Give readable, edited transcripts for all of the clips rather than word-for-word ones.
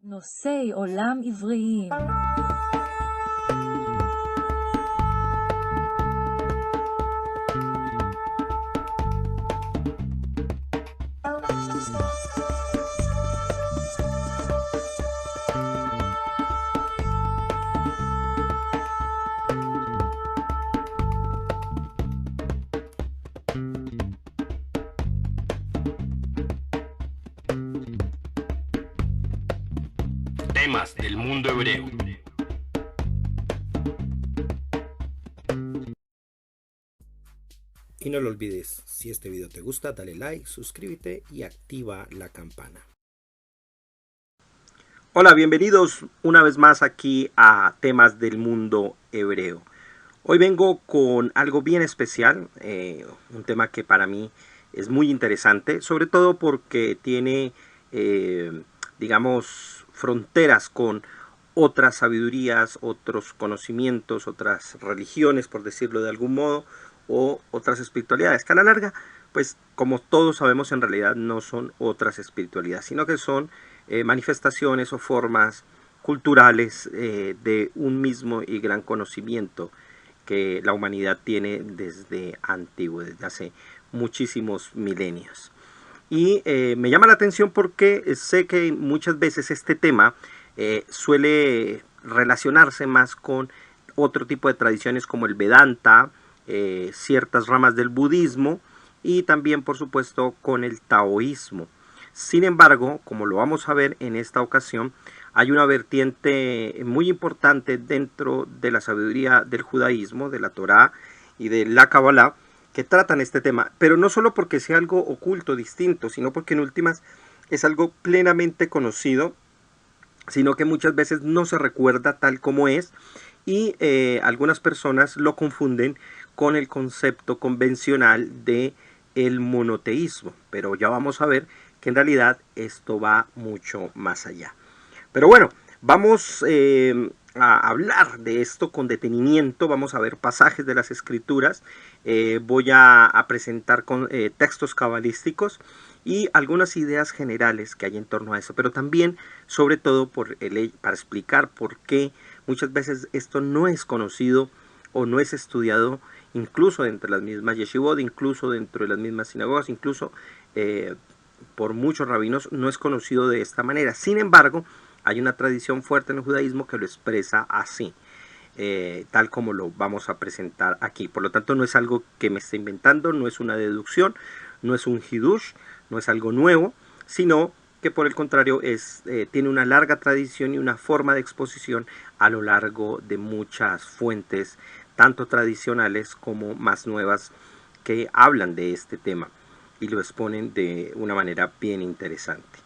נושאי עולם עבריים. Temas del mundo hebreo. Y no lo olvides, si este video te gusta, dale like, suscríbete y activa la campana. Hola, bienvenidos una vez más aquí a Temas del mundo hebreo. Hoy vengo con algo bien especial, un tema que para mí es muy interesante, sobre todo porque tiene, digamos, fronteras con otras sabidurías, otros conocimientos, otras religiones, por decirlo de algún modo, o otras espiritualidades, que a la larga, pues como todos sabemos, en realidad no son otras espiritualidades, sino que son manifestaciones o formas culturales de un mismo y gran conocimiento que la humanidad tiene desde antiguo, desde hace muchísimos milenios. Y me llama la atención porque sé que muchas veces este tema suele relacionarse más con otro tipo de tradiciones como el Vedanta, ciertas ramas del budismo y también por supuesto con el taoísmo. Sin embargo, como lo vamos a ver en esta ocasión, hay una vertiente muy importante dentro de la sabiduría del judaísmo, de la Torá y de la Kabbalah, que tratan este tema, pero no solo porque sea algo oculto, distinto, sino porque en últimas es algo plenamente conocido, sino que muchas veces no se recuerda tal como es, y algunas personas lo confunden con el concepto convencional de el monoteísmo, pero ya vamos a ver que en realidad esto va mucho más allá. Pero bueno, vamos a hablar de esto con detenimiento, vamos a ver pasajes de las escrituras, voy a presentar textos cabalísticos y algunas ideas generales que hay en torno a eso, pero también, sobre todo, para explicar por qué muchas veces esto no es conocido o no es estudiado, incluso dentro de las mismas yeshivot, incluso dentro de las mismas sinagogas, incluso por muchos rabinos no es conocido de esta manera. Sin embargo, hay una tradición fuerte en el judaísmo que lo expresa así, tal como lo vamos a presentar aquí. Por lo tanto, no es algo que me esté inventando, no es una deducción, no es un hidush, no es algo nuevo, sino que por el contrario tiene una larga tradición y una forma de exposición a lo largo de muchas fuentes, tanto tradicionales como más nuevas, que hablan de este tema y lo exponen de una manera bien interesante.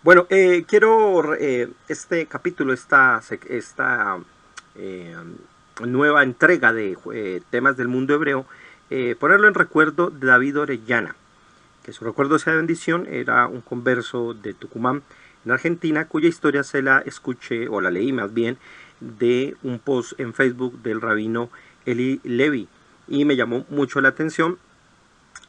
Bueno, este capítulo, esta nueva entrega de temas del mundo hebreo, ponerlo en recuerdo de David Orellana, que su recuerdo sea de bendición. Era un converso de Tucumán, en Argentina, cuya historia se la escuché, o la leí más bien, de un post en Facebook del rabino Eli Levi, y me llamó mucho la atención.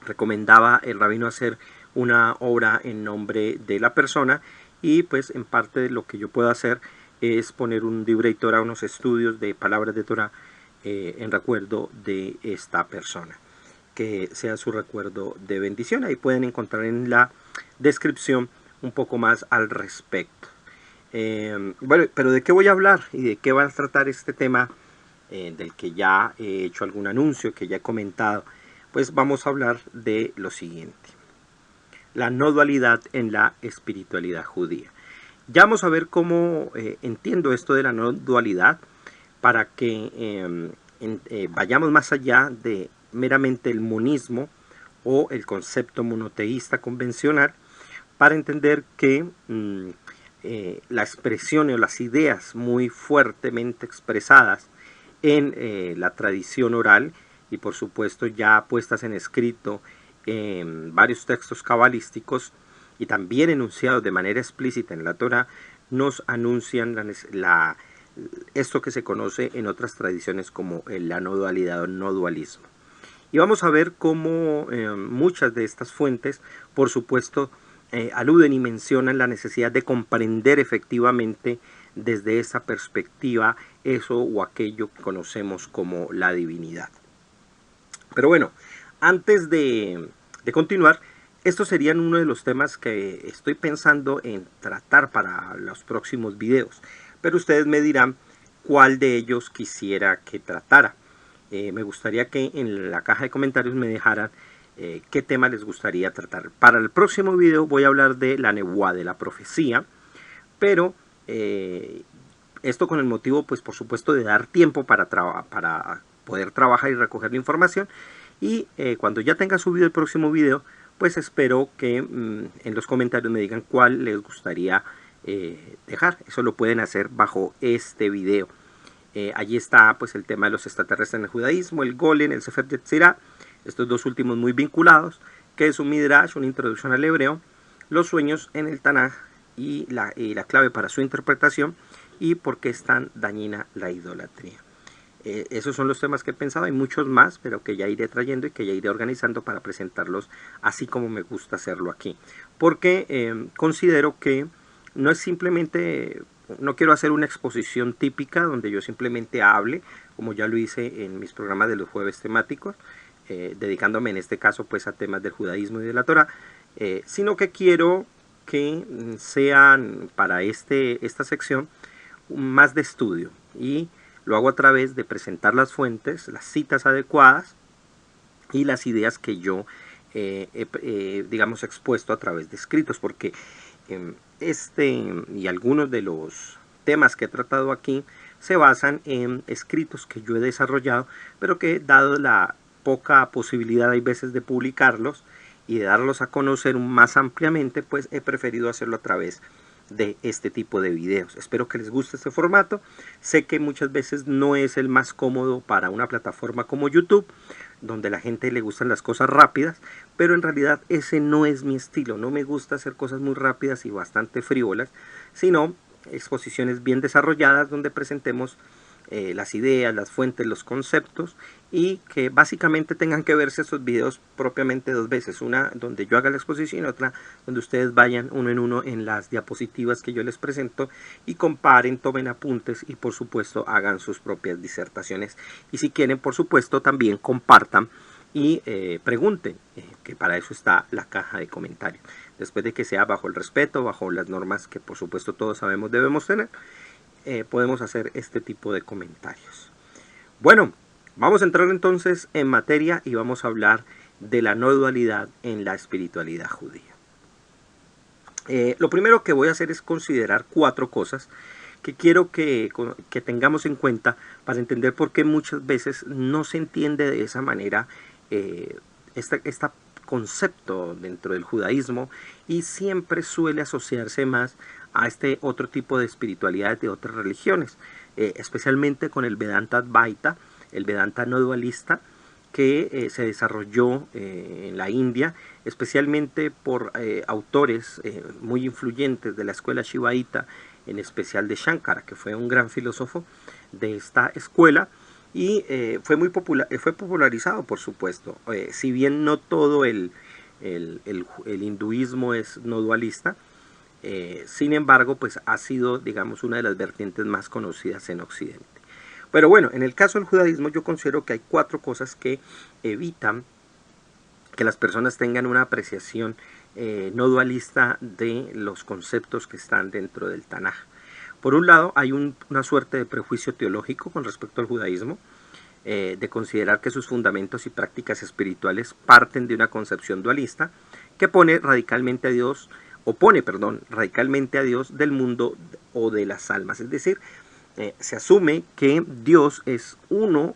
Recomendaba el rabino hacer una obra en nombre de la persona, y pues en parte lo que yo puedo hacer es poner un librey Torah, unos estudios de palabras de Torah en recuerdo de esta persona, que sea su recuerdo de bendición. Ahí pueden encontrar en la descripción un poco más al respecto. Bueno, pero ¿de qué voy a hablar y de qué va a tratar este tema del que ya he hecho algún anuncio, que ya he comentado? Pues vamos a hablar de lo siguiente: la no dualidad en la espiritualidad judía. Ya vamos a ver cómo entiendo esto de la no dualidad, para que vayamos más allá de meramente el monismo o el concepto monoteísta convencional, para entender que la expresión o las ideas muy fuertemente expresadas en la tradición oral, y por supuesto ya puestas en escrito en varios textos cabalísticos y también enunciados de manera explícita en la Torah, nos anuncian esto que se conoce en otras tradiciones como la no dualidad o no dualismo. Y vamos a ver cómo muchas de estas fuentes, por supuesto, aluden y mencionan la necesidad de comprender efectivamente desde esa perspectiva eso o aquello que conocemos como la divinidad. Pero bueno, antes de continuar, estos serían uno de los temas que estoy pensando en tratar para los próximos videos, pero ustedes me dirán cuál de ellos quisiera que tratara. Me gustaría que en la caja de comentarios me dejaran qué tema les gustaría tratar. Para el próximo video voy a hablar de la nebuá, de la profecía, pero esto con el motivo, pues por supuesto, de dar tiempo para poder trabajar y recoger la información. Y cuando ya tenga subido el próximo video, pues espero que en los comentarios me digan cuál les gustaría dejar. Eso lo pueden hacer bajo este video. Allí está pues el tema de los extraterrestres en el judaísmo, el golem, el Sefer Yetzirah, estos dos últimos muy vinculados, que es un midrash, una introducción al hebreo, los sueños en el Tanaj y la clave para su interpretación y por qué es tan dañina la idolatría. Esos son los temas que he pensado, hay muchos más, pero que ya iré trayendo y que ya iré organizando para presentarlos así como me gusta hacerlo aquí. Porque considero que no es simplemente, no quiero hacer una exposición típica donde yo simplemente hable, como ya lo hice en mis programas de los jueves temáticos, dedicándome en este caso pues a temas del judaísmo y de la Torah, sino que quiero que sean para esta sección más de estudio, y lo hago a través de presentar las fuentes, las citas adecuadas y las ideas que yo digamos expuesto a través de escritos, porque y algunos de los temas que he tratado aquí se basan en escritos que yo he desarrollado, pero que dado la poca posibilidad hay veces de publicarlos y de darlos a conocer más ampliamente, pues he preferido hacerlo a través de este tipo de videos. Espero que les guste este formato. Sé que muchas veces no es el más cómodo para una plataforma como YouTube, donde a la gente le gustan las cosas rápidas, pero en realidad ese no es mi estilo. No me gusta hacer cosas muy rápidas y bastante frívolas, sino exposiciones bien desarrolladas donde presentemos las ideas, las fuentes, los conceptos, y que básicamente tengan que verse estos videos propiamente dos veces, una donde yo haga la exposición y otra donde ustedes vayan uno en uno en las diapositivas que yo les presento y comparen, tomen apuntes y por supuesto hagan sus propias disertaciones, y si quieren por supuesto también compartan y pregunten, que para eso está la caja de comentarios, después de que sea bajo el respeto, bajo las normas que por supuesto todos sabemos debemos tener. Podemos hacer este tipo de comentarios. Bueno, vamos a entrar entonces en materia y vamos a hablar de la no dualidad en la espiritualidad judía. Lo primero que voy a hacer es considerar 4 cosas que quiero que tengamos en cuenta para entender por qué muchas veces no se entiende de esa manera este concepto dentro del judaísmo, y siempre suele asociarse más a este otro tipo de espiritualidades de otras religiones, especialmente con el Vedanta Advaita, el Vedanta no dualista, que se desarrolló en la India, especialmente por autores muy influyentes de la escuela Shivaíta, en especial de Shankara, que fue un gran filósofo de esta escuela, y fue popularizado, por supuesto. Si bien no todo el hinduismo es no dualista, sin embargo, pues ha sido, digamos, una de las vertientes más conocidas en Occidente. Pero bueno, en el caso del judaísmo yo considero que hay 4 cosas que evitan que las personas tengan una apreciación no dualista de los conceptos que están dentro del Tanaj. Por un lado, hay una suerte de prejuicio teológico con respecto al judaísmo, de considerar que sus fundamentos y prácticas espirituales parten de una concepción dualista que opone radicalmente a Dios del mundo o de las almas. Es decir, se asume que Dios es uno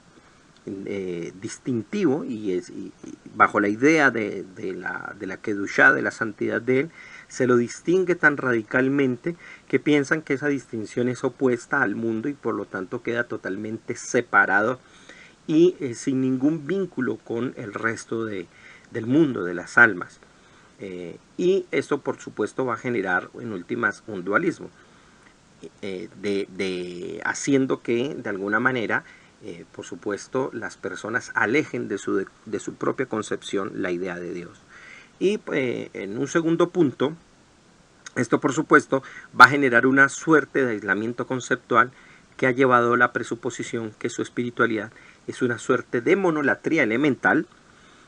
distintivo y bajo la idea de la Kedushá, de la santidad de él, se lo distingue tan radicalmente que piensan que esa distinción es opuesta al mundo y por lo tanto queda totalmente separado y sin ningún vínculo con el resto del mundo, de las almas. Y esto por supuesto va a generar en últimas un dualismo, haciendo que de alguna manera por supuesto las personas alejen de su propia concepción la idea de Dios. Y en un segundo punto, Esto, por supuesto, va a generar una suerte de aislamiento conceptual que ha llevado a la presuposición que su espiritualidad es una suerte de monolatría elemental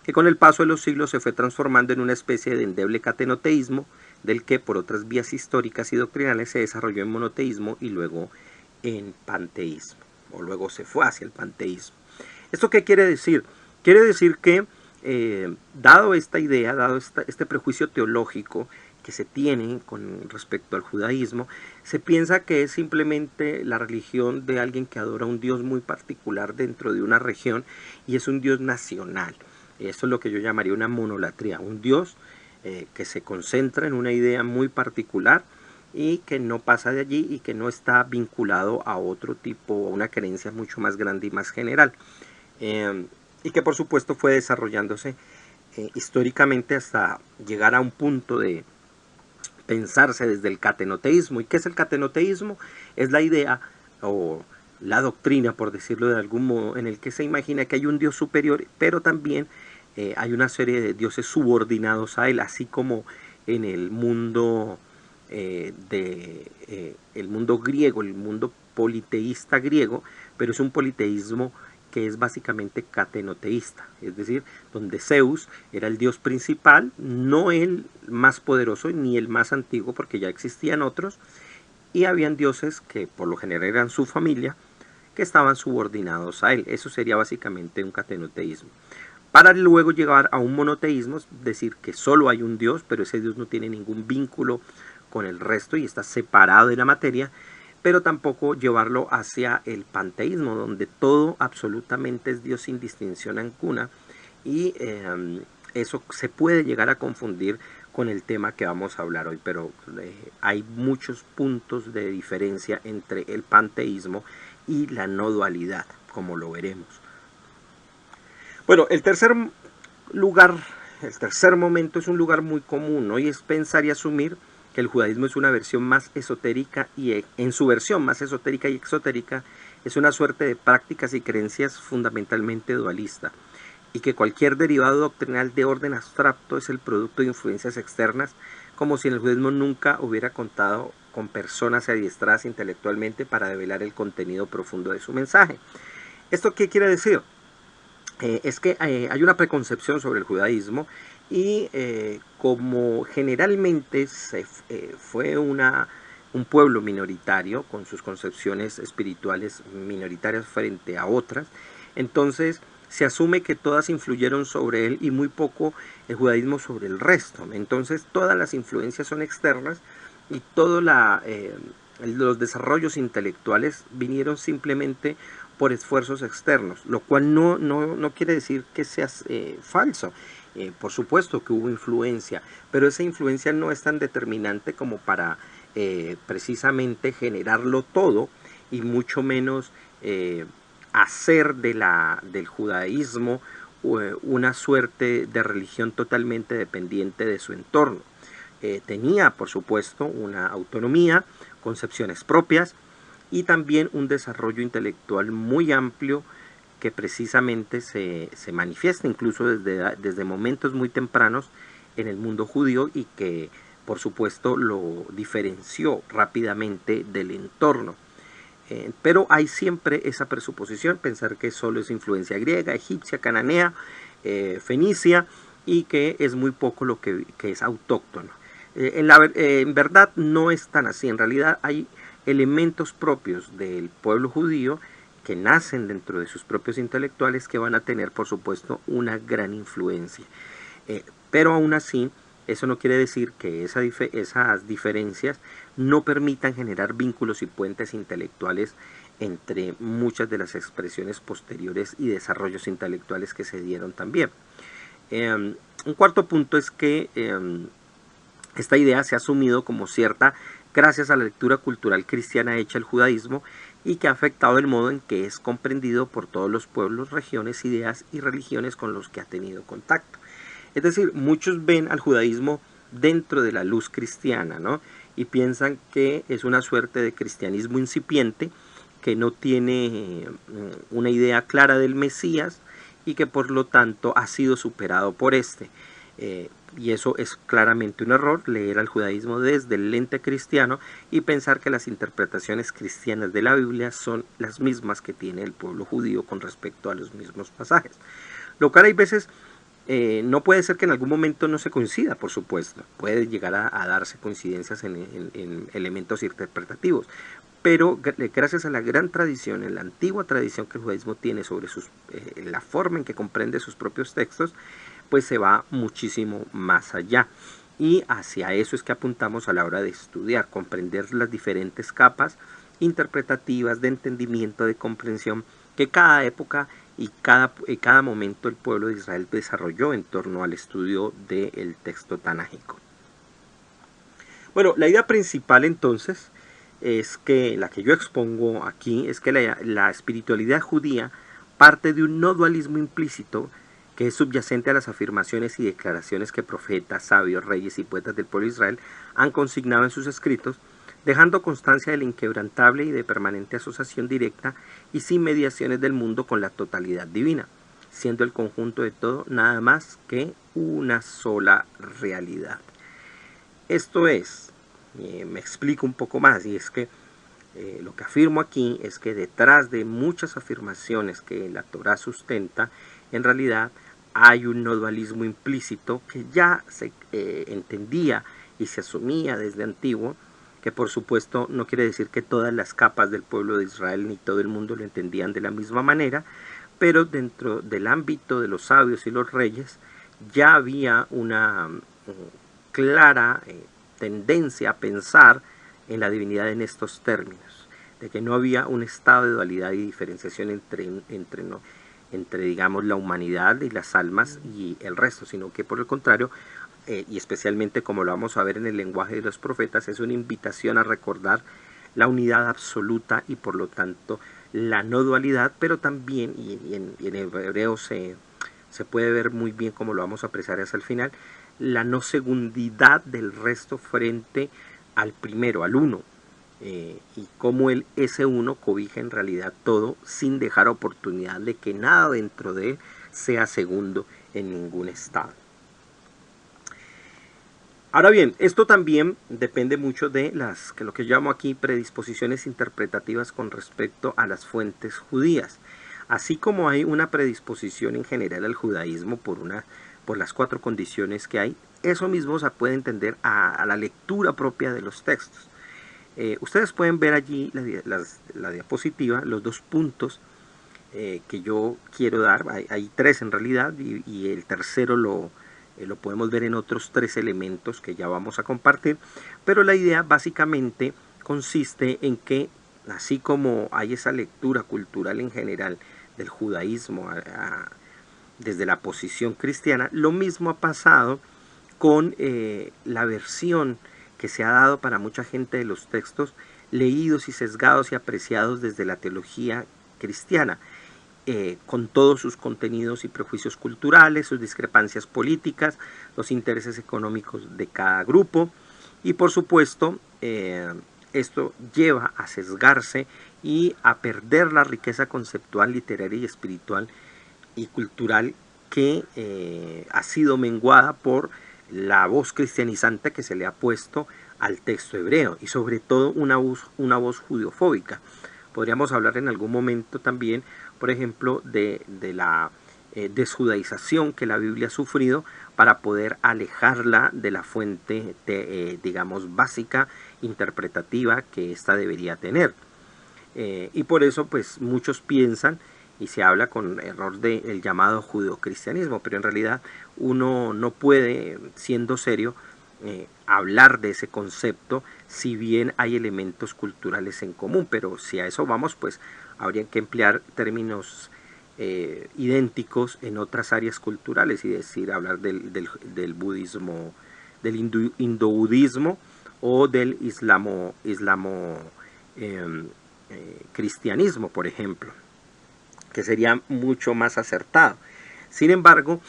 que con el paso de los siglos se fue transformando en una especie de endeble catenoteísmo, del que por otras vías históricas y doctrinales se desarrolló en monoteísmo y luego en panteísmo, o luego se fue hacia el panteísmo. ¿Esto qué quiere decir? Quiere decir que, dado esta idea, dado este prejuicio teológico que se tiene con respecto al judaísmo, se piensa que es simplemente la religión de alguien que adora un Dios muy particular dentro de una región y es un Dios nacional. Eso es lo que yo llamaría una monolatría, un Dios que se concentra en una idea muy particular y que no pasa de allí y que no está vinculado a otro tipo, a una creencia mucho más grande y más general. Y que por supuesto fue desarrollándose históricamente hasta llegar a un punto de pensarse desde el catenoteísmo. ¿Y qué es el catenoteísmo? Es la idea o la doctrina, por decirlo de algún modo, en el que se imagina que hay un Dios superior, pero también hay una serie de dioses subordinados a él, así como en el mundo el mundo griego, el mundo politeísta griego, pero es un politeísmo que es básicamente catenoteísta, es decir, donde Zeus era el dios principal, no el más poderoso ni el más antiguo, porque ya existían otros, y habían dioses que por lo general eran su familia, que estaban subordinados a él. Eso sería básicamente un catenoteísmo. Para luego llegar a un monoteísmo, es decir, que solo hay un Dios, pero ese Dios no tiene ningún vínculo con el resto y está separado de la materia, pero tampoco llevarlo hacia el panteísmo, donde todo absolutamente es Dios sin distinción alguna, y eso se puede llegar a confundir con el tema que vamos a hablar hoy, pero hay muchos puntos de diferencia entre el panteísmo y la no dualidad, como lo veremos. Bueno, el tercer momento es un lugar muy común, ¿no? Y es pensar y asumir que el judaísmo es una versión más esotérica y en su versión más esotérica y exotérica es una suerte de prácticas y creencias fundamentalmente dualista, y que cualquier derivado doctrinal de orden abstracto es el producto de influencias externas, como si en el judaísmo nunca hubiera contado con personas adiestradas intelectualmente para develar el contenido profundo de su mensaje. ¿Esto qué quiere decir? Es que hay una preconcepción sobre el judaísmo y como generalmente fue un pueblo minoritario con sus concepciones espirituales minoritarias frente a otras, entonces se asume que todas influyeron sobre él y muy poco el judaísmo sobre el resto. Entonces todas las influencias son externas y todos los desarrollos intelectuales vinieron simplemente por esfuerzos externos, lo cual no quiere decir que sea falso. Por supuesto que hubo influencia, pero esa influencia no es tan determinante como para precisamente generarlo todo y mucho menos hacer del judaísmo una suerte de religión totalmente dependiente de su entorno. Tenía, por supuesto, una autonomía, concepciones propias y también un desarrollo intelectual muy amplio que precisamente se manifiesta incluso desde momentos muy tempranos en el mundo judío y que por supuesto lo diferenció rápidamente del entorno. Pero hay siempre esa presuposición, pensar que solo es influencia griega, egipcia, cananea, fenicia y que es muy poco lo que es autóctono. En verdad no es tan así, en realidad hay elementos propios del pueblo judío que nacen dentro de sus propios intelectuales que van a tener por supuesto una gran influencia, pero aún así eso no quiere decir que esas diferencias no permitan generar vínculos y puentes intelectuales entre muchas de las expresiones posteriores y desarrollos intelectuales que se dieron también. Un cuarto punto es que esta idea se ha asumido como cierta gracias a la lectura cultural cristiana hecha al judaísmo y que ha afectado el modo en que es comprendido por todos los pueblos, regiones, ideas y religiones con los que ha tenido contacto. Es decir, muchos ven al judaísmo dentro de la luz cristiana, ¿no? Y piensan que es una suerte de cristianismo incipiente que no tiene una idea clara del Mesías y que por lo tanto ha sido superado por este. Y eso es claramente un error, leer al judaísmo desde el lente cristiano y pensar que las interpretaciones cristianas de la Biblia son las mismas que tiene el pueblo judío con respecto a los mismos pasajes. Lo cual hay veces no puede ser que en algún momento no se coincida, por supuesto. Puede llegar a darse coincidencias en elementos interpretativos. Pero gracias a la gran tradición, en la antigua tradición que el judaísmo tiene sobre la forma en que comprende sus propios textos, pues se va muchísimo más allá. Y hacia eso es que apuntamos a la hora de estudiar, comprender las diferentes capas interpretativas de entendimiento, de comprensión que cada época y cada momento el pueblo de Israel desarrolló en torno al estudio del texto tanájico. Bueno, la idea principal entonces es que la que yo expongo aquí es que la espiritualidad judía parte de un no dualismo implícito que es subyacente a las afirmaciones y declaraciones que profetas, sabios, reyes y poetas del pueblo de Israel han consignado en sus escritos, dejando constancia de la inquebrantable y de permanente asociación directa y sin mediaciones del mundo con la totalidad divina, siendo el conjunto de todo nada más que una sola realidad. Esto es, me explico un poco más, y es que lo que afirmo aquí es que detrás de muchas afirmaciones que la Torá sustenta, en realidad hay un no dualismo implícito que ya se entendía y se asumía desde antiguo, que por supuesto no quiere decir que todas las capas del pueblo de Israel ni todo el mundo lo entendían de la misma manera, pero dentro del ámbito de los sabios y los reyes ya había una clara tendencia a pensar en la divinidad en estos términos, de que no había un estado de dualidad y diferenciación entre digamos la humanidad y las almas y el resto, sino que por el contrario, y especialmente como lo vamos a ver en el lenguaje de los profetas, es una invitación a recordar la unidad absoluta y por lo tanto la no dualidad, pero también, y en hebreo se puede ver muy bien como lo vamos a apreciar hacia el final, la no segundidad del resto frente al primero, al uno, y cómo ese uno cobija en realidad todo sin dejar oportunidad de que nada dentro de él sea segundo en ningún estado. Ahora bien, esto también depende mucho de lo que llamo aquí predisposiciones interpretativas con respecto a las fuentes judías. Así como hay una predisposición en general al judaísmo por las 4 condiciones que hay, eso mismo se puede entender a la lectura propia de los textos. Ustedes pueden ver allí la diapositiva, los 2 puntos que yo quiero dar. Hay 3 en realidad y el tercero lo podemos ver en otros 3 elementos que ya vamos a compartir, pero la idea básicamente consiste en que así como hay esa lectura cultural en general del judaísmo desde la posición cristiana, lo mismo ha pasado con la versión que se ha dado para mucha gente de los textos leídos y sesgados y apreciados desde la teología cristiana, con todos sus contenidos y prejuicios culturales, sus discrepancias políticas, los intereses económicos de cada grupo y por supuesto esto lleva a sesgarse y a perder la riqueza conceptual, literaria y espiritual y cultural que ha sido menguada por la voz cristianizante que se le ha puesto al texto hebreo y sobre todo una voz judeofóbica. Podríamos hablar en algún momento también, por ejemplo, de la desjudaización que la Biblia ha sufrido para poder alejarla de la fuente, digamos, básica, interpretativa que ésta debería tener. Y por eso, pues, muchos piensan y se habla con error del llamado judeocristianismo, pero en realidad uno no puede, siendo serio, hablar de ese concepto, si bien hay elementos culturales en común, pero si a eso vamos, pues habría que emplear términos idénticos en otras áreas culturales, y decir, hablar del budismo, del hindubudismo o del cristianismo, por ejemplo, que sería mucho más acertado. Sin embargo,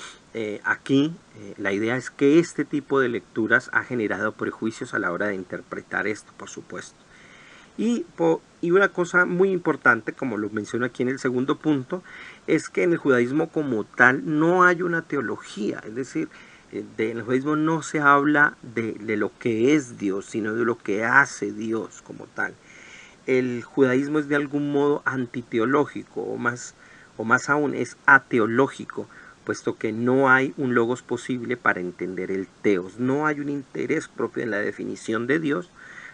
aquí la idea es que este tipo de lecturas ha generado prejuicios a la hora de interpretar esto, por supuesto. Y una cosa muy importante, como lo menciono aquí en el segundo punto, es que en el judaísmo como tal no hay una teología, es decir, en el judaísmo no se habla de lo que es Dios, sino de lo que hace Dios como tal. El judaísmo es de algún modo antiteológico, o más aún es ateológico, puesto que no hay un logos posible para entender el teos, no hay un interés propio en la definición de Dios.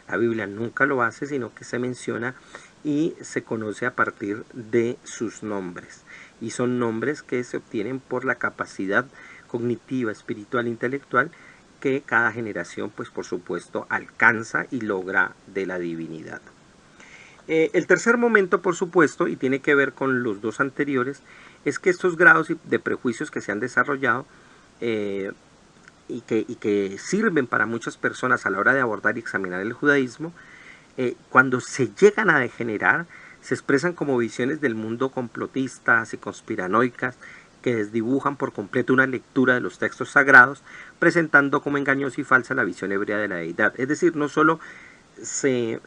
La Biblia nunca lo hace, sino que se menciona y se conoce a partir de sus nombres, y son nombres que se obtienen por la capacidad cognitiva, espiritual, intelectual que cada generación, pues por supuesto, alcanza y logra de la divinidad. El tercer momento, por supuesto, y tiene que ver con los dos anteriores, es que estos grados de prejuicios que se han desarrollado y que sirven para muchas personas a la hora de abordar y examinar el judaísmo, cuando se llegan a degenerar, se expresan como visiones del mundo complotistas y conspiranoicas que desdibujan por completo una lectura de los textos sagrados, presentando como engañosa y falsa la visión hebrea de la deidad. Es decir, no solo se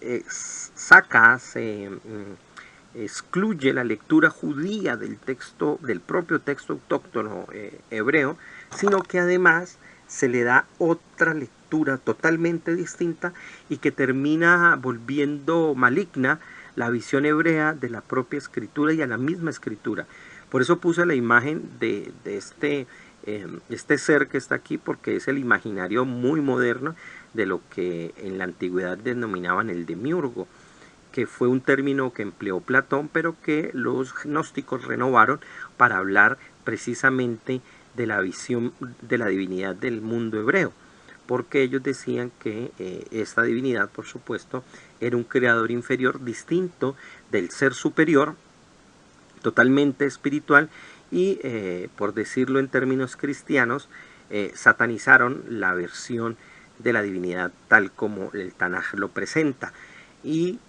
excluye la lectura judía del texto, del propio texto autóctono hebreo, sino que además se le da otra lectura totalmente distinta y que termina volviendo maligna la visión hebrea de la propia escritura y a la misma escritura. Por eso puse la imagen de este ser que está aquí, porque es el imaginario muy moderno de lo que en la antigüedad denominaban el demiurgo, que fue un término que empleó Platón, pero que los gnósticos renovaron para hablar precisamente de la visión de la divinidad del mundo hebreo, porque ellos decían que esta divinidad, por supuesto, era un creador inferior distinto del ser superior, totalmente espiritual, y por decirlo en términos cristianos, satanizaron la versión de la divinidad tal como el Tanaj lo presenta, y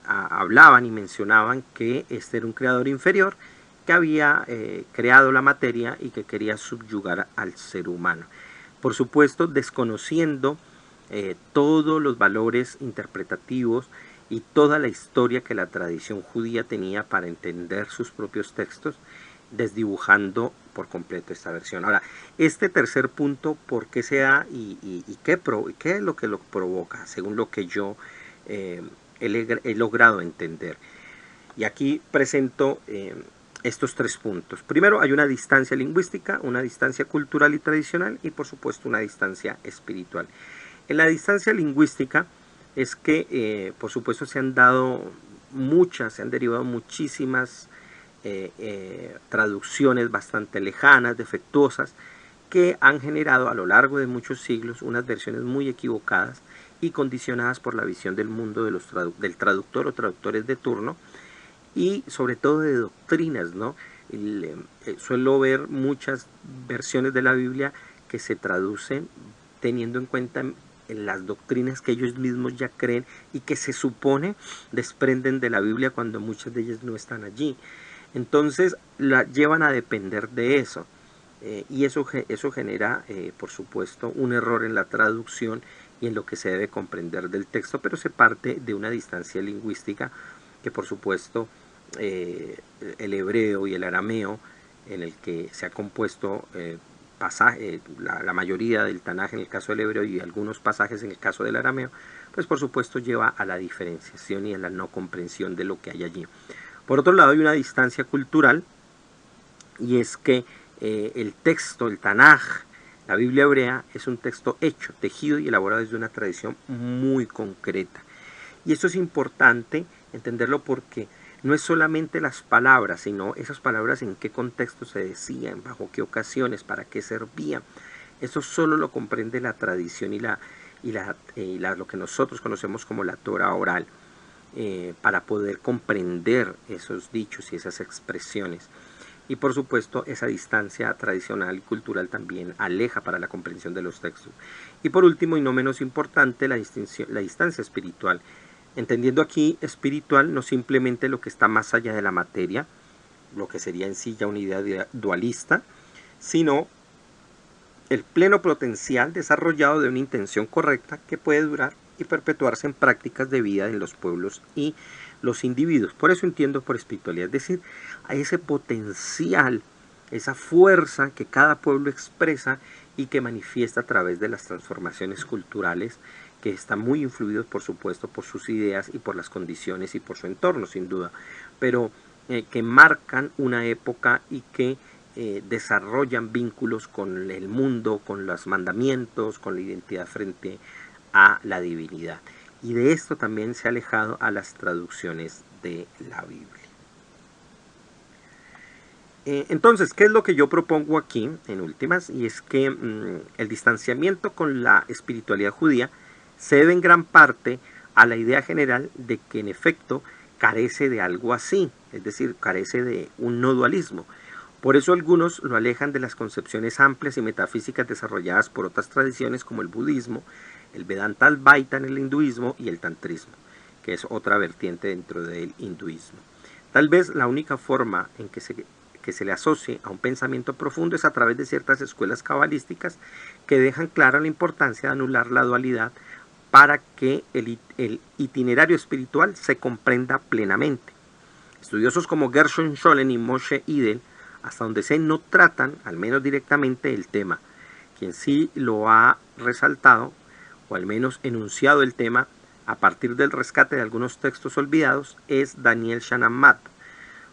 hablaban y mencionaban que este era un creador inferior que había creado la materia y que quería subyugar al ser humano. Por supuesto, desconociendo todos los valores interpretativos y toda la historia que la tradición judía tenía para entender sus propios textos, desdibujando por completo esta versión. Ahora, este tercer punto, ¿por qué se da y qué es lo que lo provoca? Según lo que yo he logrado entender. Y aquí presento estos tres puntos. Primero, hay una distancia lingüística, una distancia cultural y tradicional, y por supuesto una distancia espiritual. En la distancia lingüística es que por supuesto se han derivado muchísimas traducciones bastante lejanas, defectuosas, que han generado a lo largo de muchos siglos unas versiones muy equivocadas y condicionadas por la visión del mundo del traductor o traductores de turno, y sobre todo de doctrinas, ¿no? Suelo ver muchas versiones de la Biblia que se traducen teniendo en cuenta en las doctrinas que ellos mismos ya creen y que se supone desprenden de la Biblia cuando muchas de ellas no están allí. Entonces la llevan a depender de eso, y eso genera por supuesto un error en la traducción y en lo que se debe comprender del texto, pero se parte de una distancia lingüística que por supuesto el hebreo y el arameo, en el que se ha compuesto la mayoría del Tanaj en el caso del hebreo y algunos pasajes en el caso del arameo, pues por supuesto lleva a la diferenciación y a la no comprensión de lo que hay allí. Por otro lado, hay una distancia cultural, y es que el texto, el Tanaj, la Biblia hebrea, es un texto hecho, tejido y elaborado desde una tradición muy concreta. Y esto es importante entenderlo porque no es solamente las palabras, sino esas palabras en qué contexto se decían, bajo qué ocasiones, para qué servían. Eso solo lo comprende la tradición y lo que nosotros conocemos como la Torah oral, para poder comprender esos dichos y esas expresiones. Y por supuesto esa distancia tradicional y cultural también aleja para la comprensión de los textos. Y por último y no menos importante, la distancia espiritual. Entendiendo aquí espiritual no simplemente lo que está más allá de la materia, lo que sería en sí ya una idea dualista, sino el pleno potencial desarrollado de una intención correcta que puede durar y perpetuarse en prácticas de vida en los pueblos y los individuos. Por eso entiendo por espiritualidad, es decir, a ese potencial, esa fuerza que cada pueblo expresa y que manifiesta a través de las transformaciones culturales que están muy influidos, por supuesto, por sus ideas y por las condiciones y por su entorno, sin duda, pero que marcan una época y que desarrollan vínculos con el mundo, con los mandamientos, con la identidad frente a la divinidad. Y de esto también se ha alejado a las traducciones de la Biblia. Entonces, ¿qué es lo que yo propongo aquí, en últimas? Y es que el distanciamiento con la espiritualidad judía se debe en gran parte a la idea general de que en efecto carece de algo así, es decir, carece de un no dualismo. Por eso algunos lo alejan de las concepciones amplias y metafísicas desarrolladas por otras tradiciones como el budismo, el Vedanta Advaita en el hinduismo y el tantrismo, que es otra vertiente dentro del hinduismo. Tal vez la única forma en que se le asocie a un pensamiento profundo es a través de ciertas escuelas cabalísticas que dejan clara la importancia de anular la dualidad para que el itinerario espiritual se comprenda plenamente. Estudiosos como Gershon Scholem y Moshe Idel, hasta donde se no tratan, al menos directamente, el tema. Quien sí lo ha resaltado, o al menos enunciado el tema, a partir del rescate de algunos textos olvidados, es Daniel Shanamat.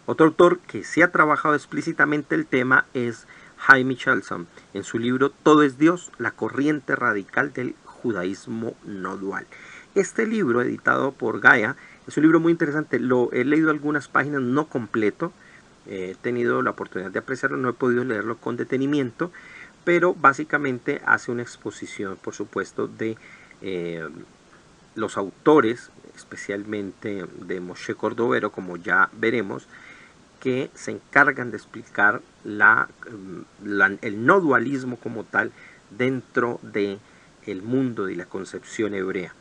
Otro autor que sí ha trabajado explícitamente el tema es Haim Michelson, en su libro Todo es Dios, la corriente radical del judaísmo no dual. Este libro, editado por Gaia, es un libro muy interesante. He leído algunas páginas, no completo, he tenido la oportunidad de apreciarlo, no he podido leerlo con detenimiento, pero básicamente hace una exposición, por supuesto, de los autores, especialmente de Moshe Cordovero, como ya veremos, que se encargan de explicar el no dualismo como tal dentro del mundo de la concepción hebrea.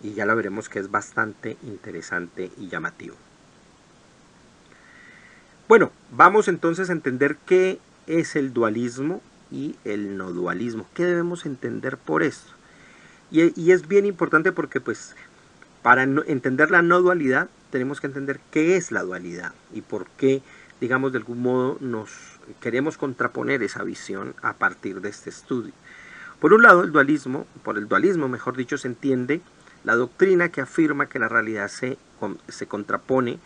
Y ya lo veremos que es bastante interesante y llamativo. Bueno, vamos entonces a entender qué es el dualismo y el no dualismo. ¿Qué debemos entender por esto? Y es bien importante porque pues para entender la no dualidad tenemos que entender qué es la dualidad y por qué, digamos, de algún modo nos queremos contraponer esa visión a partir de este estudio. Por un lado, por el dualismo, mejor dicho, se entiende la doctrina que afirma que la realidad se contrapone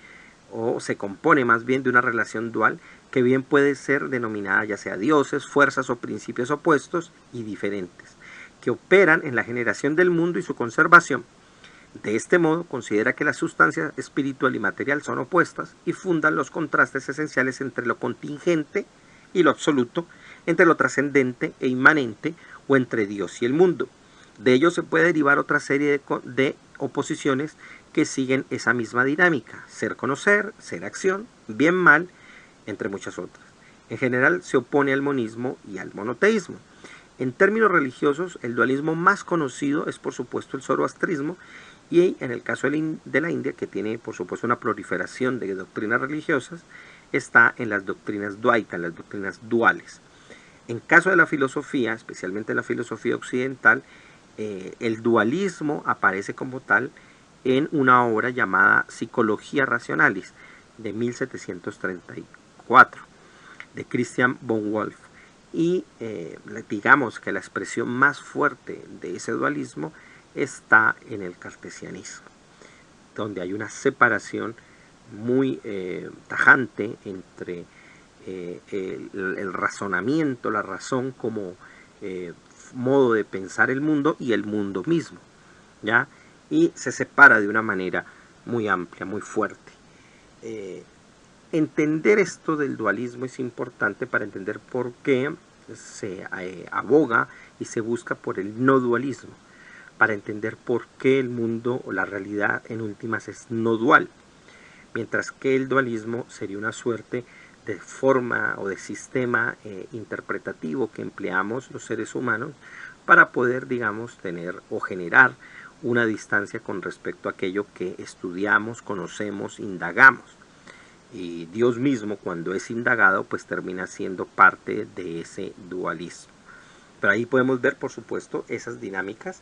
o se compone más bien de una relación dual que bien puede ser denominada ya sea dioses, fuerzas o principios opuestos y diferentes, que operan en la generación del mundo y su conservación. De este modo, considera que la sustancia espiritual y material son opuestas y fundan los contrastes esenciales entre lo contingente y lo absoluto, entre lo trascendente e inmanente o entre Dios y el mundo. De ello se puede derivar otra serie de oposiciones que siguen esa misma dinámica: ser-conocer, ser-acción, bien-mal, entre muchas otras. En general se opone al monismo y al monoteísmo. En términos religiosos, el dualismo más conocido es por supuesto el zoroastrismo, y en el caso de la India, que tiene por supuesto una proliferación de doctrinas religiosas, está en las doctrinas Dvaita, en las doctrinas duales. En caso de la filosofía, especialmente la filosofía occidental, el dualismo aparece como tal en una obra llamada Psicología Rationalis de 1734 de Christian von Wolff. Y digamos que la expresión más fuerte de ese dualismo está en el cartesianismo, donde hay una separación muy tajante entre el razonamiento, la razón como modo de pensar el mundo y el mundo mismo, ¿ya? Y se separa de una manera muy amplia, muy fuerte. Entender esto del dualismo es importante para entender por qué se aboga y se busca por el no dualismo, para entender por qué el mundo o la realidad en últimas es no dual, mientras que el dualismo sería una suerte de forma o de sistema interpretativo que empleamos los seres humanos para poder, digamos, tener o generar una distancia con respecto a aquello que estudiamos, conocemos, indagamos. Y Dios mismo, cuando es indagado, pues termina siendo parte de ese dualismo. Pero ahí podemos ver, por supuesto, esas dinámicas,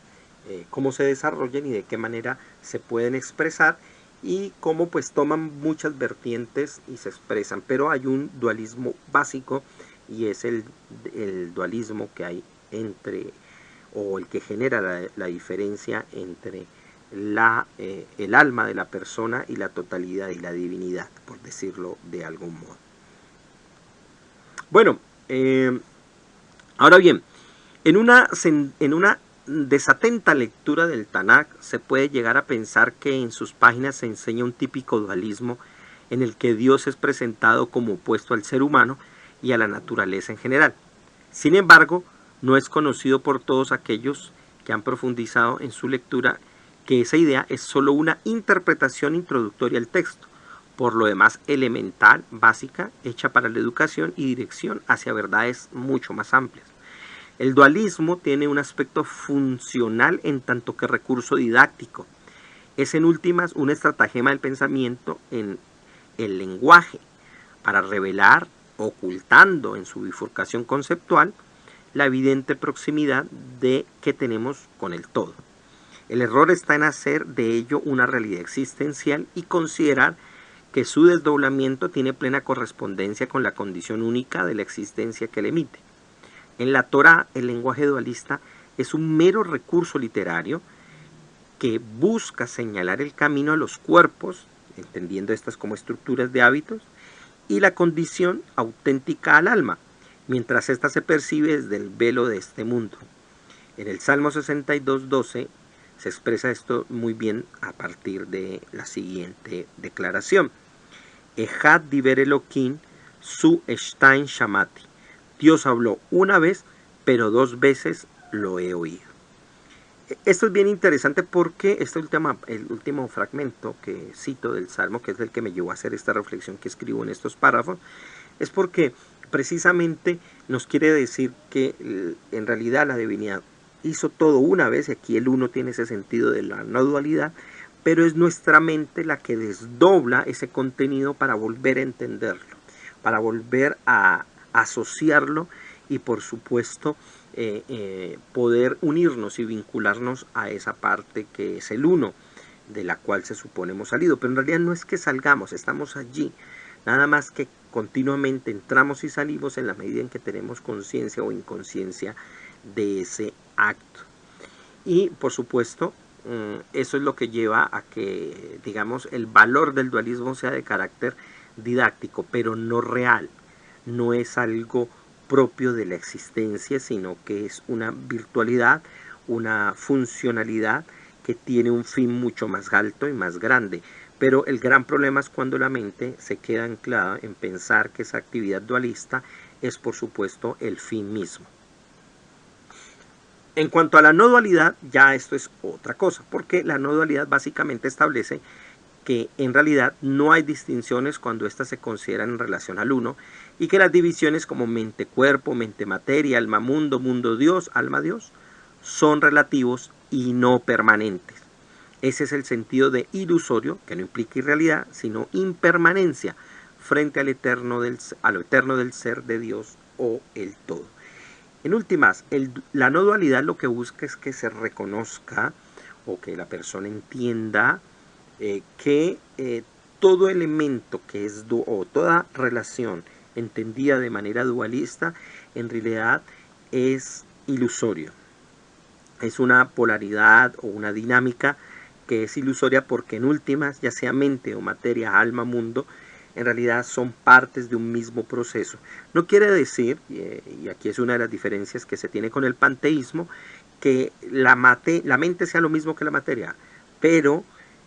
cómo se desarrollan y de qué manera se pueden expresar, y cómo pues toman muchas vertientes y se expresan. Pero hay un dualismo básico, y es el dualismo que hay entre, o el que genera la diferencia entre el alma de la persona y la totalidad y la divinidad, por decirlo de algún modo. Bueno, ahora bien, en una desatenta lectura del Tanaj se puede llegar a pensar que en sus páginas se enseña un típico dualismo en el que Dios es presentado como opuesto al ser humano y a la naturaleza en general. Sin embargo, no es conocido por todos aquellos que han profundizado en su lectura que esa idea es solo una interpretación introductoria al texto, por lo demás elemental, básica, hecha para la educación y dirección hacia verdades mucho más amplias. El dualismo tiene un aspecto funcional en tanto que recurso didáctico. Es en últimas un estratagema del pensamiento en el lenguaje para revelar, ocultando en su bifurcación conceptual, la evidente proximidad de que tenemos con el todo. El error está en hacer de ello una realidad existencial y considerar que su desdoblamiento tiene plena correspondencia con la condición única de la existencia que le emite. En la Torá, el lenguaje dualista es un mero recurso literario que busca señalar el camino a los cuerpos, entendiendo estas como estructuras de hábitos, y la condición auténtica al alma, mientras ésta se percibe desde el velo de este mundo. En el Salmo 62:12 se expresa esto muy bien a partir de la siguiente declaración. Ejad diber Elohim su eshtain shamati. Dios habló una vez, pero 2 veces lo he oído. Esto es bien interesante porque el último fragmento que cito del Salmo, que es el que me llevó a hacer esta reflexión que escribo en estos párrafos, es porque precisamente nos quiere decir que en realidad la divinidad hizo todo una vez, y aquí el uno tiene ese sentido de la no dualidad, pero es nuestra mente la que desdobla ese contenido para volver a entenderlo, para volver a asociarlo y por supuesto poder unirnos y vincularnos a esa parte que es el uno, de la cual se supone hemos salido. Pero en realidad no es que salgamos, estamos allí, nada más que continuamente entramos y salimos en la medida en que tenemos conciencia o inconsciencia de ese acto. Y por supuesto eso es lo que lleva a que, digamos, el valor del dualismo sea de carácter didáctico, pero no real. No es algo propio de la existencia, sino que es una virtualidad, una funcionalidad que tiene un fin mucho más alto y más grande. Pero el gran problema es cuando la mente se queda anclada en pensar que esa actividad dualista es, por supuesto, el fin mismo. En cuanto a la no dualidad, ya esto es otra cosa, porque la no dualidad básicamente establece que en realidad no hay distinciones cuando éstas se consideran en relación al uno, y que las divisiones como mente-cuerpo, mente-materia, alma-mundo, mundo-Dios, alma-Dios, son relativos y no permanentes. Ese es el sentido de ilusorio, que no implica irrealidad, sino impermanencia frente a lo eterno del ser de Dios o el todo. En últimas, la no dualidad lo que busca es que se reconozca o que la persona entienda que todo elemento que es o toda relación entendida de manera dualista en realidad es ilusorio. Es una polaridad o una dinámica que es ilusoria porque en últimas, ya sea mente o materia, alma, mundo, en realidad son partes de un mismo proceso. No quiere decir, y aquí es una de las diferencias que se tiene con el panteísmo, que la mente sea lo mismo que la materia, pero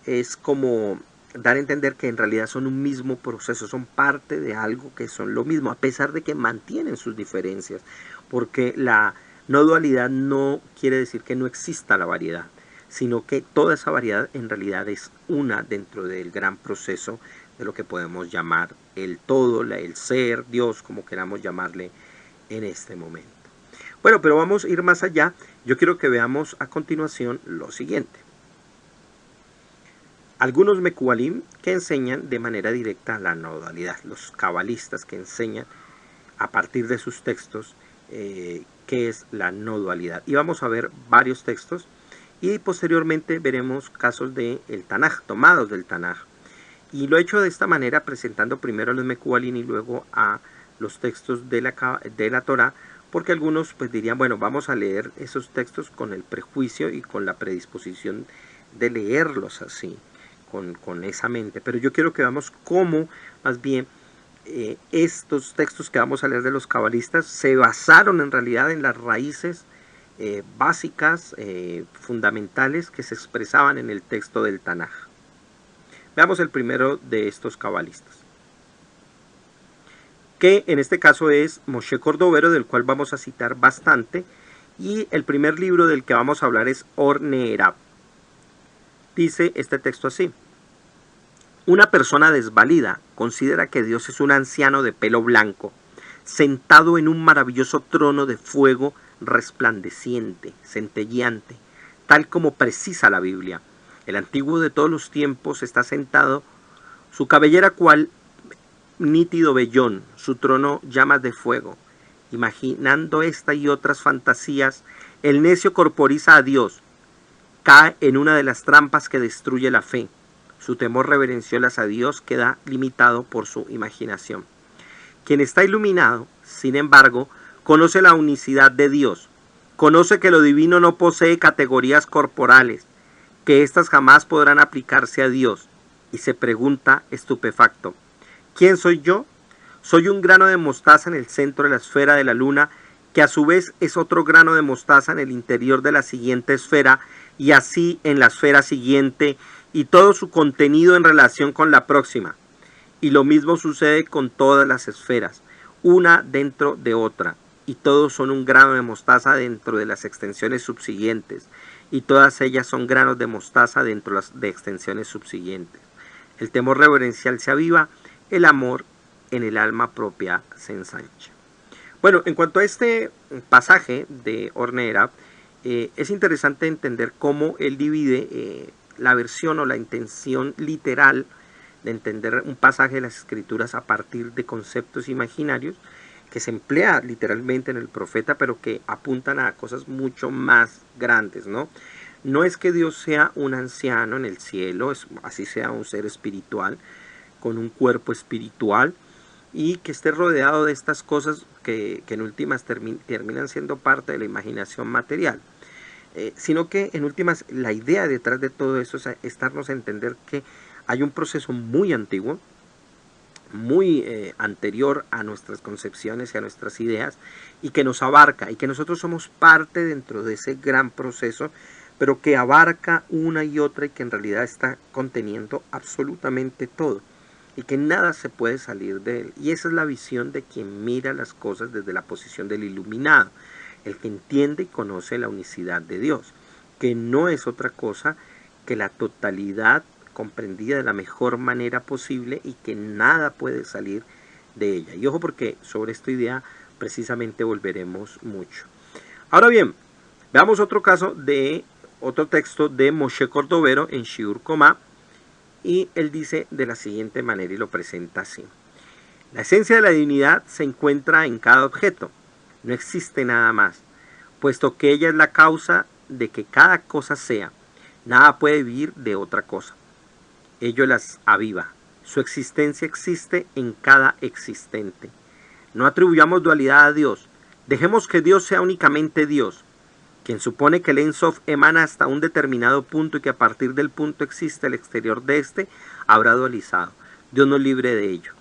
es como dar a entender que en realidad son un mismo proceso, son parte de algo que son lo mismo, a pesar de que mantienen sus diferencias, porque la no dualidad no quiere decir que no exista la variedad, sino que toda esa variedad en realidad es una dentro del gran proceso de lo que podemos llamar el todo, el ser, Dios, como queramos llamarle en este momento. Bueno, pero vamos a ir más allá. Yo quiero que veamos a continuación lo siguiente. Algunos mekubalim que enseñan de manera directa la no dualidad, los cabalistas que enseñan a partir de sus textos qué es la no dualidad. Y vamos a ver varios textos y posteriormente veremos casos del Tanaj, tomados del Tanaj. Y lo he hecho de esta manera, presentando primero a los mekubalim y luego a los textos de la Torá, porque algunos pues dirían, bueno, vamos a leer esos textos con el prejuicio y con la predisposición de leerlos así, con esa mente. Pero yo quiero que veamos cómo más bien estos textos que vamos a leer de los cabalistas se basaron en realidad en las raíces básicas, fundamentales que se expresaban en el texto del Tanaj. Veamos el primero de estos cabalistas, que en este caso es Moshe Cordovero, del cual vamos a citar bastante, y el primer libro del que vamos a hablar es Or Ne'erav. Dice este texto así: una persona desvalida considera que Dios es un anciano de pelo blanco, sentado en un maravilloso trono de fuego resplandeciente, centelleante, tal como precisa la Biblia. El antiguo de todos los tiempos está sentado, su cabellera cual nítido vellón, su trono llamas de fuego. Imaginando esta y otras fantasías, el necio corporiza a Dios, cae en una de las trampas que destruye la fe. Su temor reverencioso a Dios queda limitado por su imaginación. Quien está iluminado, sin embargo, conoce la unicidad de Dios, conoce que lo divino no posee categorías corporales, que éstas jamás podrán aplicarse a Dios, y se pregunta estupefacto: ¿quién soy yo? Soy un grano de mostaza en el centro de la esfera de la luna, que a su vez es otro grano de mostaza en el interior de la siguiente esfera, y así en la esfera siguiente, y todo su contenido en relación con la próxima. Y lo mismo sucede con todas las esferas, una dentro de otra, y todos son un grano de mostaza dentro de las extensiones subsiguientes, y todas ellas son granos de mostaza dentro de extensiones subsiguientes. El temor reverencial se aviva, el amor en el alma propia se ensancha. Bueno, en cuanto a este pasaje de Or Ne'erav, es interesante entender cómo él divide la versión o la intención literal de entender un pasaje de las Escrituras a partir de conceptos imaginarios que se emplea literalmente en el profeta, pero que apuntan a cosas mucho más grandes, ¿no? No es que Dios sea un anciano en el cielo, así sea un ser espiritual, con un cuerpo espiritual, y que esté rodeado de estas cosas que en últimas terminan siendo parte de la imaginación material. Sino que en últimas la idea detrás de todo eso es darnos a entender que hay un proceso muy antiguo, muy anterior a nuestras concepciones y a nuestras ideas, y que nos abarca, y que nosotros somos parte dentro de ese gran proceso, pero que abarca una y otra, y que en realidad está conteniendo absolutamente todo, y que nada se puede salir de él. Y esa es la visión de quien mira las cosas desde la posición del iluminado, el que entiende y conoce la unicidad de Dios, que no es otra cosa que la totalidad comprendida de la mejor manera posible, y que nada puede salir de ella. Y ojo, porque sobre esta idea precisamente volveremos mucho. Ahora bien, veamos otro caso de otro texto de Moshe Cordovero en Shiur Komá, y él dice de la siguiente manera y lo presenta así: la esencia de la divinidad se encuentra en cada objeto, no existe nada más, puesto que ella es la causa de que cada cosa sea. Nada puede vivir de otra cosa. Ello las aviva. Su existencia existe en cada existente. No atribuyamos dualidad a Dios. Dejemos que Dios sea únicamente Dios. Quien supone que el Ein Sof emana hasta un determinado punto y que a partir del punto existe el exterior de este, habrá dualizado. Dios nos libre de ello.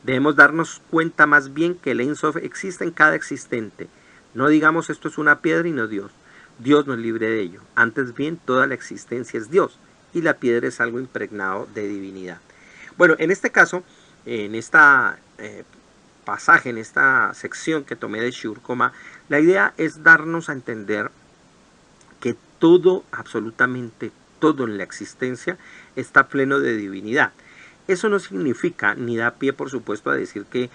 Debemos darnos cuenta más bien que el Ein Sof existe en cada existente. No digamos esto es una piedra y no Dios. Dios nos libre de ello. Antes bien, toda la existencia es Dios, y la piedra es algo impregnado de divinidad. Bueno, en este caso, en esta pasaje, en esta sección que tomé de Shiur Komá, la idea es darnos a entender que todo, absolutamente todo en la existencia, está pleno de divinidad. Eso no significa, ni da pie por supuesto a decir que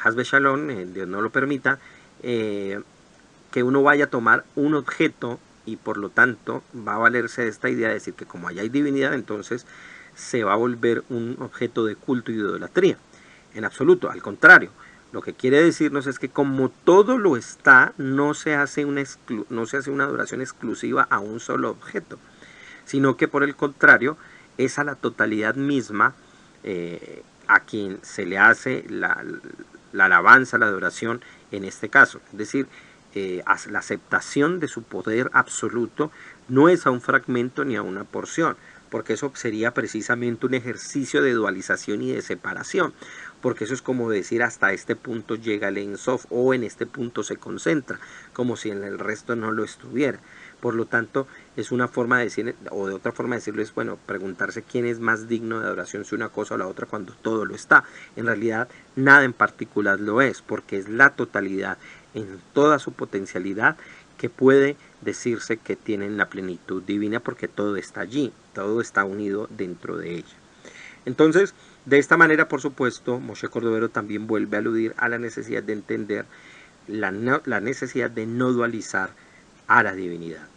Haz Shalom, Dios no lo permita, que uno vaya a tomar un objeto y por lo tanto va a valerse de esta idea de decir que como allá hay divinidad, entonces se va a volver un objeto de culto y de idolatría. En absoluto, al contrario. Lo que quiere decirnos es que como todo lo está, no se hace una adoración exclusiva a un solo objeto, sino que por el contrario es a la totalidad misma a quien se le hace la alabanza, la adoración en este caso. Es decir, la aceptación de su poder absoluto no es a un fragmento ni a una porción, porque eso sería precisamente un ejercicio de dualización y de separación, porque eso es como decir hasta este punto llega el Ein Sof o en este punto se concentra, como si en el resto no lo estuviera. Por lo tanto, es una forma de decir, o de otra forma de decirlo es, bueno, preguntarse quién es más digno de adoración, si una cosa o la otra, cuando todo lo está. En realidad, nada en particular lo es, porque es la totalidad en toda su potencialidad que puede decirse que tienen la plenitud divina, porque todo está allí, todo está unido dentro de ella. Entonces, de esta manera, por supuesto, Moshe Cordovero también vuelve a aludir a la necesidad de entender la necesidad de no dualizar a la divinidad.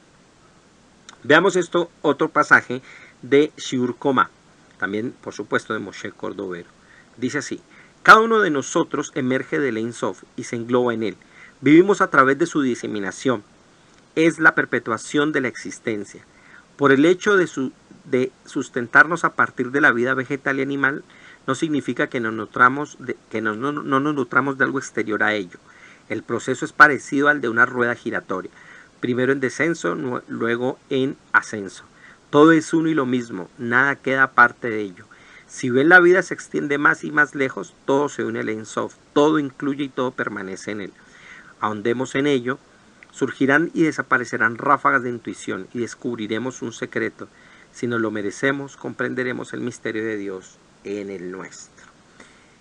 Veamos esto, otro pasaje de Shiur Komá, también, por supuesto, de Moshe Cordovero. Dice así: cada uno de nosotros emerge del Ein Sof y se engloba en él. Vivimos a través de su diseminación. Es la perpetuación de la existencia. Por el hecho de sustentarnos a partir de la vida vegetal y animal, no significa que no nos nutramos de algo exterior a ello. El proceso es parecido al de una rueda giratoria. Primero en descenso, luego en ascenso. Todo es uno y lo mismo, nada queda aparte de ello. Si bien la vida se extiende más y más lejos, todo se une al Ein Sof, todo incluye y todo permanece en él. Ahondemos en ello, surgirán y desaparecerán ráfagas de intuición y descubriremos un secreto. Si nos lo merecemos, comprenderemos el misterio de Dios en el nuestro.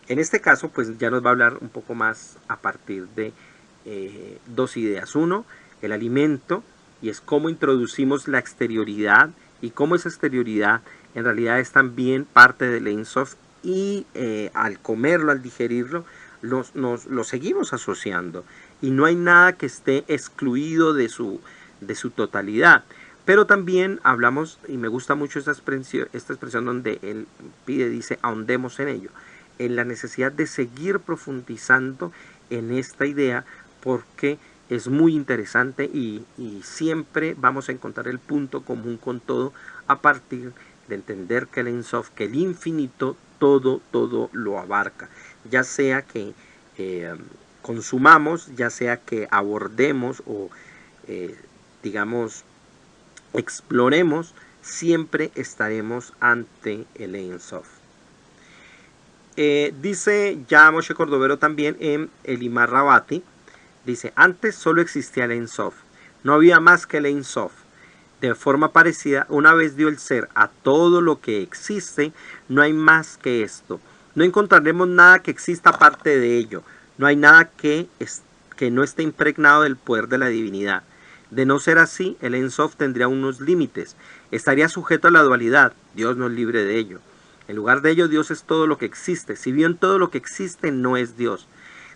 En este caso, pues ya nos va a hablar un poco más a partir de dos ideas. Uno, el alimento, y es cómo introducimos la exterioridad y cómo esa exterioridad en realidad es también parte del Ein Sof y al comerlo, al digerirlo, lo seguimos asociando y no hay nada que esté excluido de su totalidad. Pero también hablamos, y me gusta mucho esta expresión donde él dice, ahondemos en ello, en la necesidad de seguir profundizando en esta idea, porque es muy interesante y siempre vamos a encontrar el punto común con todo a partir de entender que el Ein Sof, que el infinito, todo lo abarca, ya sea que consumamos, ya sea que abordemos o digamos exploremos, siempre estaremos ante el Ein Sof. Dice ya Moshe Cordovero también en el Imar Rabati, dice: antes solo existía el Ein Sof, no había más que el Ein Sof. De forma parecida, una vez dio el ser a todo lo que existe, no hay más que esto. No encontraremos nada que exista aparte de ello. No hay nada que no esté impregnado del poder de la divinidad. De no ser así, el Ein Sof tendría unos límites. Estaría sujeto a la dualidad. Dios nos libre de ello. En lugar de ello, Dios es todo lo que existe. Si bien todo lo que existe no es Dios,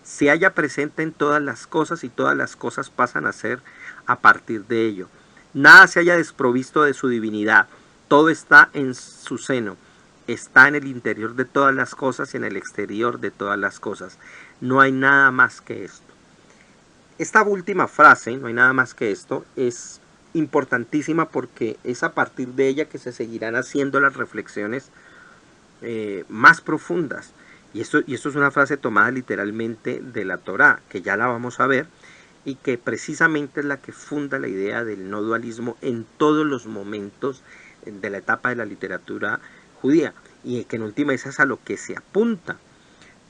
se halla presente en todas las cosas y todas las cosas pasan a ser a partir de ello. Nada se haya desprovisto de su divinidad. Todo está en su seno. Está en el interior de todas las cosas y en el exterior de todas las cosas. No hay nada más que esto. Esta última frase, no hay nada más que esto, es importantísima porque es a partir de ella que se seguirán haciendo las reflexiones más profundas. Y esto es una frase tomada literalmente de la Torá, que ya la vamos a ver, y que precisamente es la que funda la idea del no dualismo en todos los momentos de la etapa de la literatura judía, y que en última es a lo que se apunta,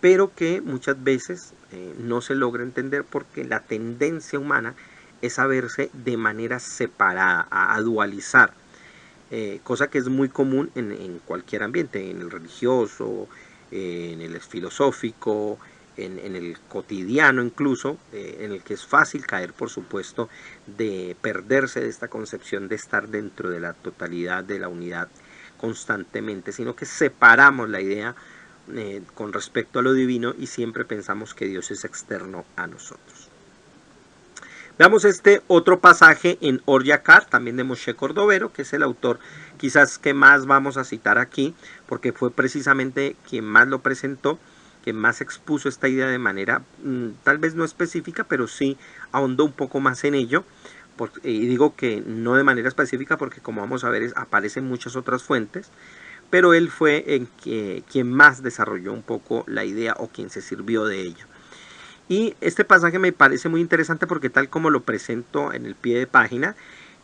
pero que muchas veces no se logra entender porque la tendencia humana es a verse de manera separada, a dualizar, cosa que es muy común en cualquier ambiente, en el religioso, en el filosófico, en el cotidiano incluso, en el que es fácil caer, por supuesto, de perderse de esta concepción de estar dentro de la totalidad, de la unidad constantemente, sino que separamos la idea con respecto a lo divino y siempre pensamos que Dios es externo a nosotros. Veamos este otro pasaje en Or Yakar, también de Moshe Cordovero, que es el autor quizás que más vamos a citar aquí, porque fue precisamente quien más lo presentó, quien más expuso esta idea de manera tal vez no específica, pero sí ahondó un poco más en ello. Y digo que no de manera específica porque, como vamos a ver, aparecen muchas otras fuentes, pero él fue quien más desarrolló un poco la idea o quien se sirvió de ello. Y este pasaje me parece muy interesante porque tal como lo presento en el pie de página,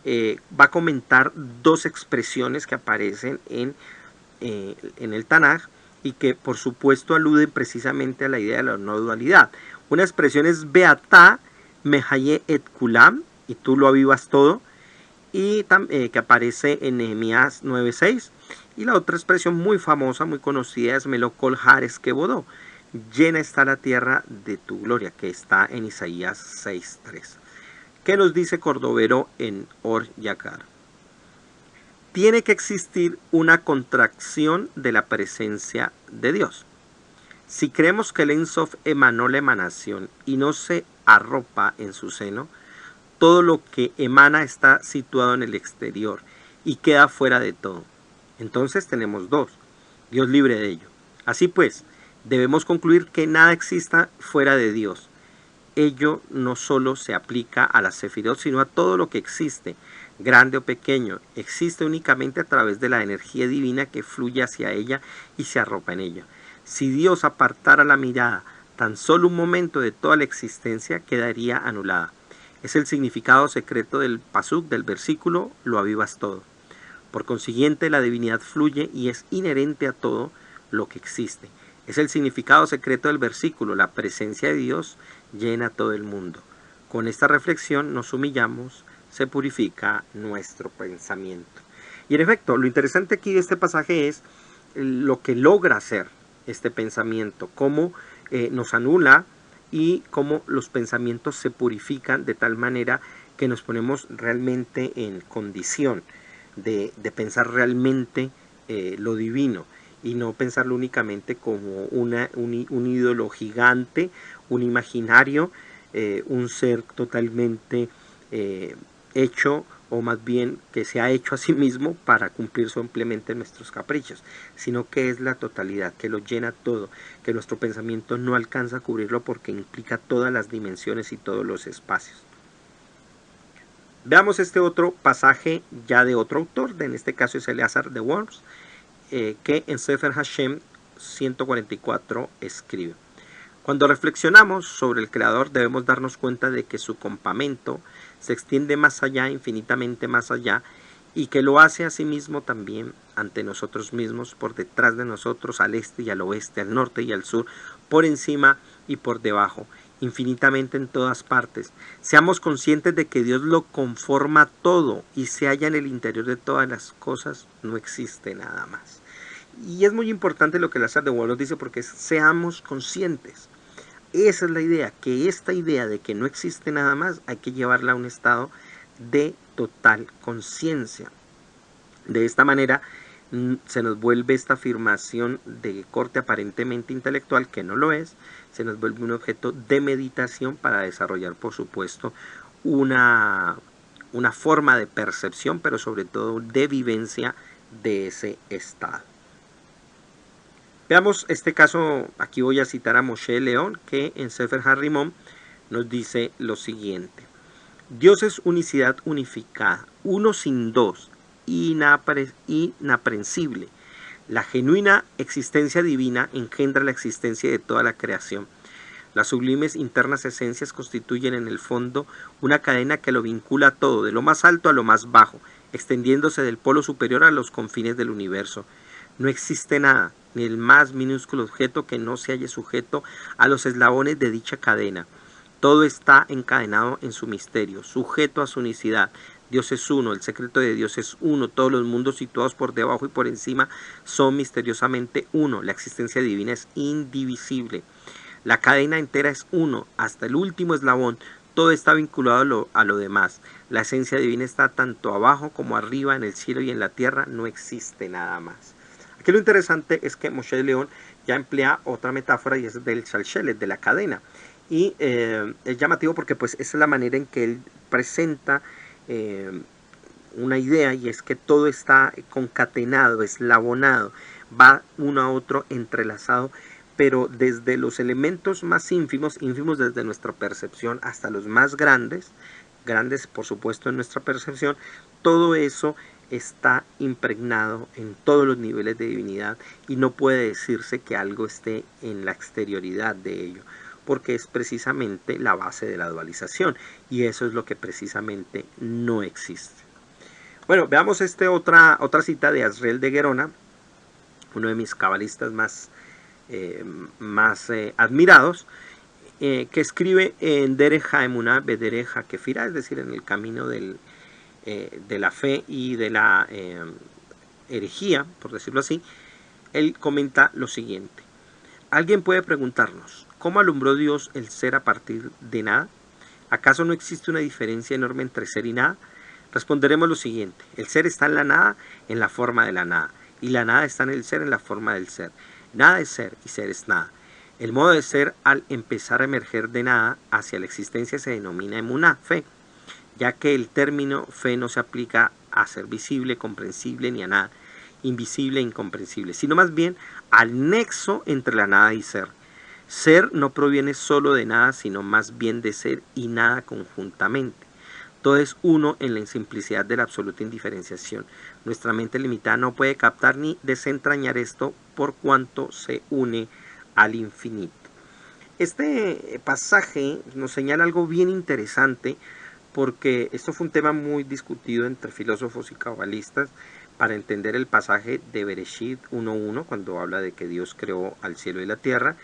va a comentar dos expresiones que aparecen en el Tanaj y que por supuesto aluden precisamente a la idea de la no dualidad. Una expresión es Beatá Mehaye et Kulam, y tú lo avivas todo, y que aparece en Nehemías 9:6. Y la otra expresión muy famosa, muy conocida, es Melokol Hares Kebodó, llena está la tierra de tu gloria, que está en Isaías 6:3. ¿Qué nos dice Cordovero en Or Yakar? Tiene que existir una contracción de la presencia de Dios. Si creemos que el Ein Sof emanó la emanación y no se arropa en su seno, todo lo que emana está situado en el exterior y queda fuera de todo. Entonces tenemos dos, Dios libre de ello. Así pues, debemos concluir que nada exista fuera de Dios. Ello no solo se aplica a la Sefirot, sino a todo lo que existe, grande o pequeño. Existe únicamente a través de la energía divina que fluye hacia ella y se arropa en ella. Si Dios apartara la mirada tan solo un momento de toda la existencia, quedaría anulada. Es el significado secreto del pasuk, del versículo, lo avivas todo. Por consiguiente, la divinidad fluye y es inherente a todo lo que existe. Es el significado secreto del versículo, la presencia de Dios llena todo el mundo. Con esta reflexión nos humillamos, se purifica nuestro pensamiento. Y en efecto, lo interesante aquí de este pasaje es lo que logra hacer este pensamiento, cómo nos anula y cómo los pensamientos se purifican de tal manera que nos ponemos realmente en condición de pensar realmente lo divino y no pensarlo únicamente como un ídolo gigante, un imaginario, un ser totalmente hecho, o más bien que se ha hecho a sí mismo para cumplir simplemente nuestros caprichos, sino que es la totalidad, que lo llena todo, que nuestro pensamiento no alcanza a cubrirlo porque implica todas las dimensiones y todos los espacios. Veamos este otro pasaje ya de otro autor, en este caso es Eleazar de Worms, que en Sefer Hashem 144 escribe: cuando reflexionamos sobre el Creador debemos darnos cuenta de que su campamento se extiende más allá, infinitamente más allá, y que lo hace a sí mismo también ante nosotros mismos, por detrás de nosotros, al este y al oeste, al norte y al sur, por encima y por debajo, infinitamente en todas partes. Seamos conscientes de que Dios lo conforma todo y se halla en el interior de todas las cosas, no existe nada más. Y es muy importante lo que Eleazar de Worms dice, porque seamos conscientes. Esa es la idea, que esta idea de que no existe nada más hay que llevarla a un estado de total conciencia. De esta manera se nos vuelve esta afirmación de corte aparentemente intelectual, que no lo es, se nos vuelve un objeto de meditación para desarrollar, por supuesto, una forma de percepción, pero sobre todo de vivencia de ese estado. Veamos este caso, aquí voy a citar a Moshe León, que en Sefer HaRimon nos dice lo siguiente: Dios es unicidad unificada, uno sin dos, inaprensible. La genuina existencia divina engendra la existencia de toda la creación. Las sublimes internas esencias constituyen en el fondo una cadena que lo vincula a todo, de lo más alto a lo más bajo, extendiéndose del polo superior a los confines del universo. No existe nada, ni el más minúsculo objeto que no se halle sujeto a los eslabones de dicha cadena. Todo está encadenado en su misterio, sujeto a su unicidad. Dios es uno, el secreto de Dios es uno, todos los mundos situados por debajo y por encima son misteriosamente uno, la existencia divina es indivisible. La cadena entera es uno, hasta el último eslabón, todo está vinculado a lo demás. La esencia divina está tanto abajo como arriba, en el cielo y en la tierra, no existe nada más. Aquí lo interesante es que Moshe León ya emplea otra metáfora, y es del Shalshelet, de la cadena. Y es llamativo porque pues esa es la manera en que él presenta una idea, y es que todo está concatenado, eslabonado, va uno a otro entrelazado, pero desde los elementos más ínfimos desde nuestra percepción, hasta los más grandes por supuesto en nuestra percepción, todo eso está impregnado en todos los niveles de divinidad, y no puede decirse que algo esté en la exterioridad de ello. porque es precisamente la base de la dualización, y eso es lo que precisamente no existe. Bueno, veamos otra cita de Asriel de Gerona, uno de mis cabalistas más admirados, que escribe en Derech HaEmunah Bederech HaKefirah, es decir, en el camino de la fe y de la herejía, por decirlo así. Él comenta lo siguiente: alguien puede preguntarnos, ¿cómo alumbró Dios el ser a partir de nada? ¿Acaso no existe una diferencia enorme entre ser y nada? Responderemos lo siguiente: el ser está en la nada, en la forma de la nada, y la nada está en el ser, en la forma del ser. Nada es ser y ser es nada. El modo de ser, al empezar a emerger de nada hacia la existencia, se denomina emuná, fe, ya que el término fe no se aplica a ser visible, comprensible, ni a nada invisible e incomprensible, sino más bien al nexo entre la nada y ser. Ser no proviene solo de nada, sino más bien de ser y nada conjuntamente. Todo es uno en la simplicidad de la absoluta indiferenciación. Nuestra mente limitada no puede captar ni desentrañar esto, por cuanto se une al infinito. Este pasaje nos señala algo bien interesante, porque esto fue un tema muy discutido entre filósofos y cabalistas para entender el pasaje de Bereshit 1.1, cuando habla de que Dios creó al cielo y la tierra.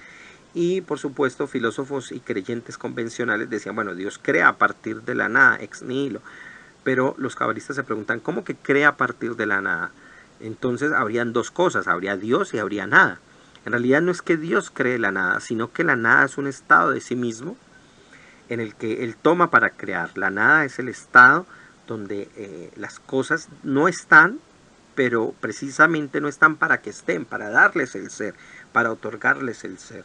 Y por supuesto filósofos y creyentes convencionales decían, bueno, Dios crea a partir de la nada, ex nihilo. Pero los cabalistas se preguntan, ¿cómo que crea a partir de la nada? Entonces habrían dos cosas, habría Dios y habría nada. En realidad no es que Dios cree la nada, sino que la nada es un estado de sí mismo en el que Él toma para crear. La nada es el estado donde las cosas no están, pero precisamente no están para que estén, para darles el ser, para otorgarles el ser.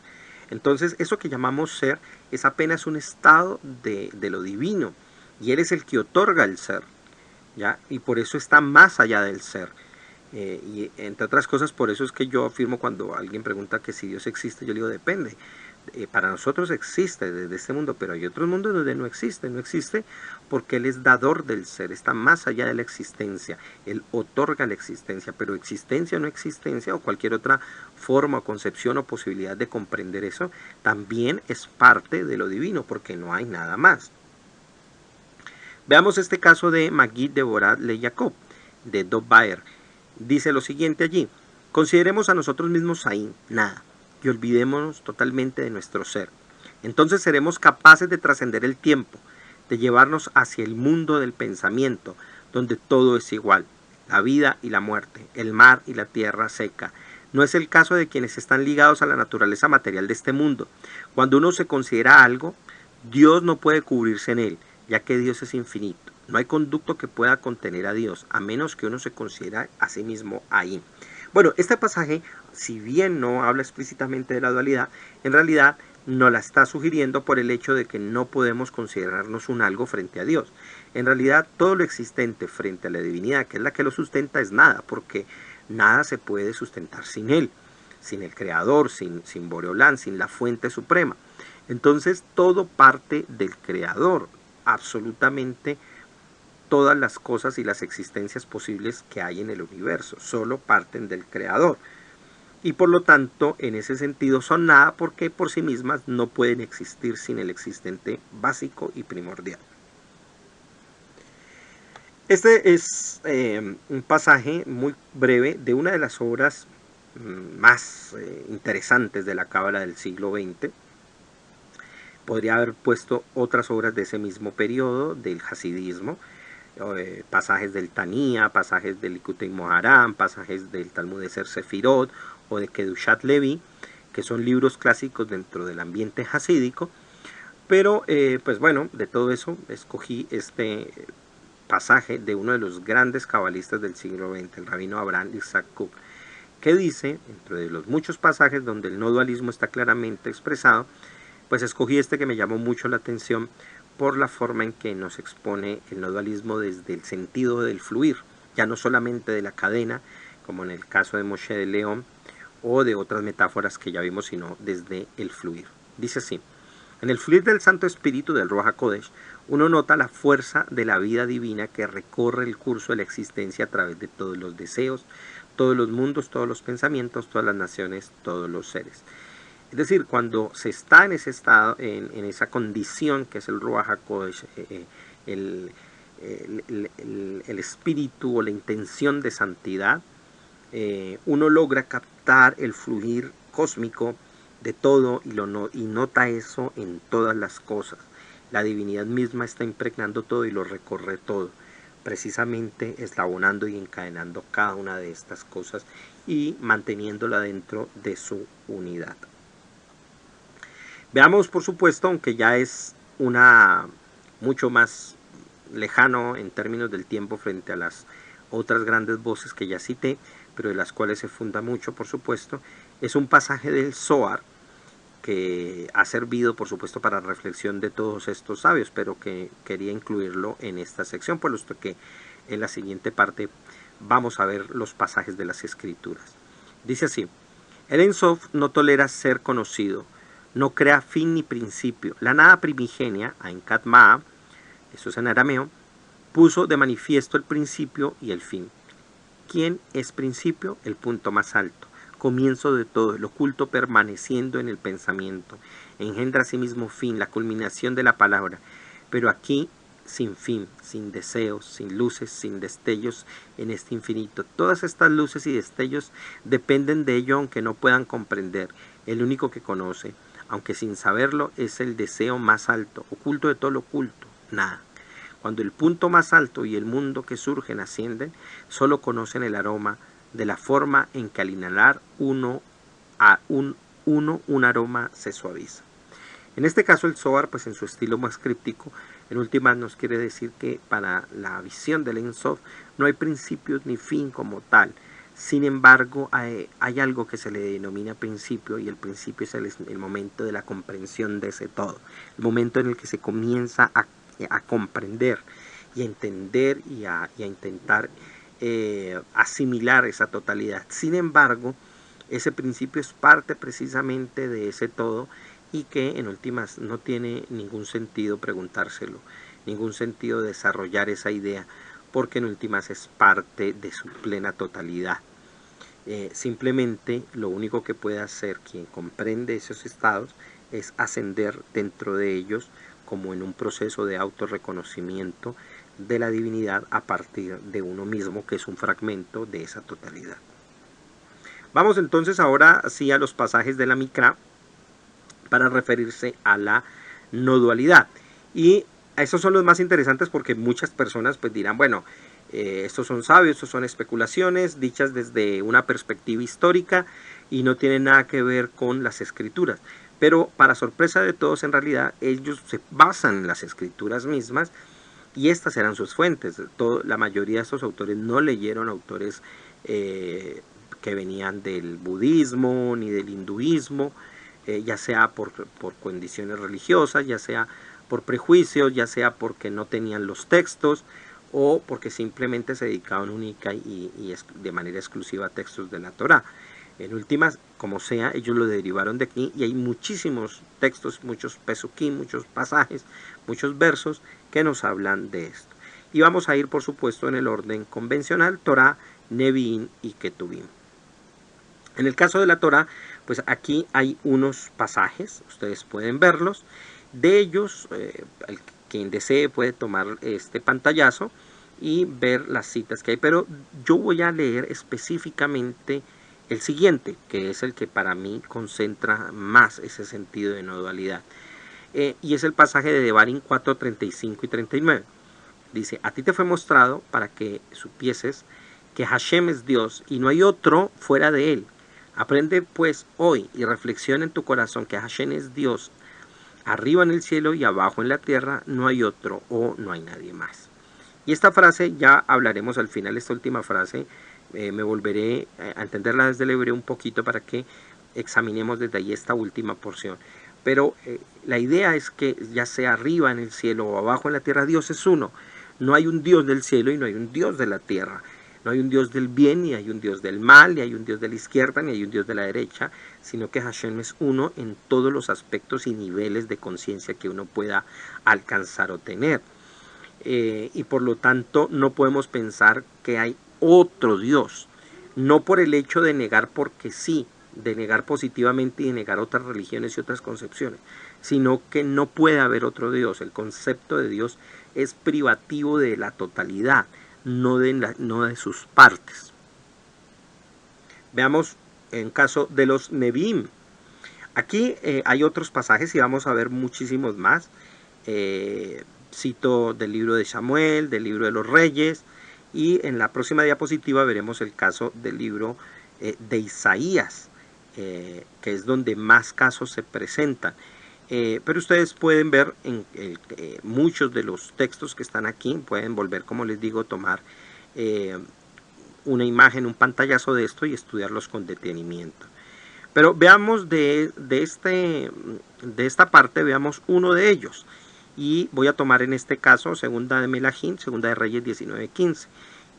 Entonces eso que llamamos ser es apenas un estado de lo divino, y Él es el que otorga el ser, ¿ya? Y por eso está más allá del ser. Y entre otras cosas, por eso es que yo afirmo, cuando alguien pregunta que si Dios existe, yo le digo depende. Para nosotros existe desde este mundo, pero hay otros mundos donde no existe porque Él es dador del ser, está más allá de la existencia, Él otorga la existencia, pero existencia o no existencia o cualquier otra forma o concepción o posibilidad de comprender eso, también es parte de lo divino, porque no hay nada más. Veamos este caso de Magid de Borad le Jacob, de Dov Baer. Dice lo siguiente allí: consideremos a nosotros mismos ahí, nada, y olvidémonos totalmente de nuestro ser. Entonces seremos capaces de trascender el tiempo, de llevarnos hacia el mundo del pensamiento, donde todo es igual, la vida y la muerte, el mar y la tierra seca. No es el caso de quienes están ligados a la naturaleza material de este mundo. Cuando uno se considera algo, Dios no puede cubrirse en él, ya que Dios es infinito. No hay conducto que pueda contener a Dios, a menos que uno se considere a sí mismo ahí. Bueno, este pasaje, si bien no habla explícitamente de la dualidad, en realidad nos la está sugiriendo por el hecho de que no podemos considerarnos un algo frente a Dios. En realidad, todo lo existente frente a la divinidad, que es la que lo sustenta, es nada, porque nada se puede sustentar sin Él, sin el Creador, sin Boreolán, sin la fuente suprema. Entonces, todo parte del Creador, absolutamente todas las cosas y las existencias posibles que hay en el universo, solo parten del Creador. Y por lo tanto, en ese sentido son nada, porque por sí mismas no pueden existir sin el existente básico y primordial. Este es un pasaje muy breve de una de las obras más interesantes de la Cábala del siglo XX. Podría haber puesto otras obras de ese mismo periodo, del hasidismo, pasajes del Tanía, pasajes del Likutei Moharan, pasajes del Talmud de Ser Sefirot o de Kedushat Levi, que son libros clásicos dentro del ambiente hasídico. Pero pues bueno, de todo eso escogí este pasaje de uno de los grandes cabalistas del siglo XX, el rabino Abraham Yitzhak Kook, que dice, entre los muchos pasajes donde el no dualismo está claramente expresado, pues escogí este que me llamó mucho la atención por la forma en que nos expone el no dualismo desde el sentido del fluir, ya no solamente de la cadena, como en el caso de Moshe de León, o de otras metáforas que ya vimos, sino desde el fluir. Dice así: en el fluir del Santo Espíritu del Ruach HaKodesh, uno nota la fuerza de la vida divina que recorre el curso de la existencia a través de todos los deseos, todos los mundos, todos los pensamientos, todas las naciones, todos los seres. Es decir, cuando se está en ese estado, en esa condición que es el Ruach HaKodesh, el, el espíritu o la intención de santidad, uno logra captar el fluir cósmico de todo y nota eso en todas las cosas. La divinidad misma está impregnando todo y lo recorre todo, precisamente eslabonando y encadenando cada una de estas cosas y manteniéndola dentro de su unidad. Veamos, por supuesto, aunque ya es mucho más lejano en términos del tiempo frente a las otras grandes voces que ya cité, pero de las cuales se funda mucho, por supuesto, es un pasaje del Zohar que ha servido, por supuesto, para reflexión de todos estos sabios, pero que quería incluirlo en esta sección, puesto que en la siguiente parte vamos a ver los pasajes de las Escrituras. Dice así: el Ein Sof no tolera ser conocido, no crea fin ni principio. La nada primigenia, Ain Kad Ma'a, eso es en arameo, puso de manifiesto el principio y el fin. ¿Quién es principio? El punto más alto, comienzo de todo, el oculto permaneciendo en el pensamiento. Engendra a sí mismo fin, la culminación de la palabra, pero aquí sin fin, sin deseos, sin luces, sin destellos en este infinito. Todas estas luces y destellos dependen de ello, aunque no puedan comprender. El único que conoce, aunque sin saberlo, es el deseo más alto, oculto de todo lo oculto, nada. Cuando el punto más alto y el mundo que surgen ascienden, solo conocen el aroma de la forma en que al inhalar un aroma se suaviza. En este caso el Zohar, pues en su estilo más críptico, en últimas nos quiere decir que para la visión del Ein Sof no hay principios ni fin como tal. Sin embargo, hay algo que se le denomina principio, y el principio es el momento de la comprensión de ese todo, el momento en el que se comienza a comprender y a entender y a intentar asimilar esa totalidad. Sin embargo, ese principio es parte precisamente de ese todo y que en últimas no tiene ningún sentido preguntárselo, ningún sentido desarrollar esa idea, porque en últimas es parte de su plena totalidad. Simplemente lo único que puede hacer quien comprende esos estados es ascender dentro de ellos como en un proceso de autorreconocimiento de la divinidad a partir de uno mismo, que es un fragmento de esa totalidad. Vamos entonces ahora sí a los pasajes de la Mikra para referirse a la no dualidad. Y esos son los más interesantes porque muchas personas pues dirán, bueno, estos son sabios, estos son especulaciones dichas desde una perspectiva histórica y no tienen nada que ver con las escrituras. Pero para sorpresa de todos, en realidad ellos se basan en las escrituras mismas y estas eran sus fuentes. La mayoría de estos autores no leyeron autores que venían del budismo ni del hinduismo, ya sea por condiciones religiosas, ya sea por prejuicios, ya sea porque no tenían los textos o porque simplemente se dedicaban única y de manera exclusiva a textos de la Torá. En últimas, como sea, ellos lo derivaron de aquí y hay muchísimos textos, muchos pesukim, muchos pasajes, muchos versos que nos hablan de esto. Y vamos a ir, por supuesto, en el orden convencional: Torá, Nevi'im y Ketuvim. En el caso de la Torá, pues aquí hay unos pasajes, ustedes pueden verlos. De ellos, quien desee puede tomar este pantallazo y ver las citas que hay, pero yo voy a leer específicamente el siguiente, que es el que para mí concentra más ese sentido de no dualidad, y es el pasaje de Devarim 4, 35 y 39. Dice: a ti te fue mostrado para que supieses que Hashem es Dios y no hay otro fuera de él. Aprende pues hoy y reflexiona en tu corazón que Hashem es Dios. Arriba en el cielo y abajo en la tierra no hay otro o no hay nadie más. Y esta frase ya hablaremos al final, esta última frase, me volveré a entenderla desde el hebreo un poquito para que examinemos desde ahí esta última porción. Pero la idea es que ya sea arriba en el cielo o abajo en la tierra, Dios es uno. No hay un Dios del cielo y no hay un Dios de la tierra. No hay un Dios del bien, ni hay un Dios del mal, ni hay un Dios de la izquierda, ni hay un Dios de la derecha, sino que Hashem es uno en todos los aspectos y niveles de conciencia que uno pueda alcanzar o tener. Y por lo tanto no podemos pensar que hay otro Dios, no por el hecho de negar porque sí de negar positivamente y de negar otras religiones y otras concepciones, sino que no puede haber otro Dios. El concepto de Dios es privativo de la totalidad, no de sus partes. Veamos en caso de los Nevi'im. Aquí hay otros pasajes y vamos a ver muchísimos más. Cito del libro de Samuel, del libro de los Reyes, y en la próxima diapositiva veremos el caso del libro de Isaías, que es donde más casos se presentan. Pero ustedes pueden ver en muchos de los textos que están aquí, pueden volver, como les digo, tomar una imagen, un pantallazo de esto y estudiarlos con detenimiento. Pero veamos de esta parte, veamos uno de ellos. Y voy a tomar en este caso segunda de Melahim, segunda de Reyes 19:15.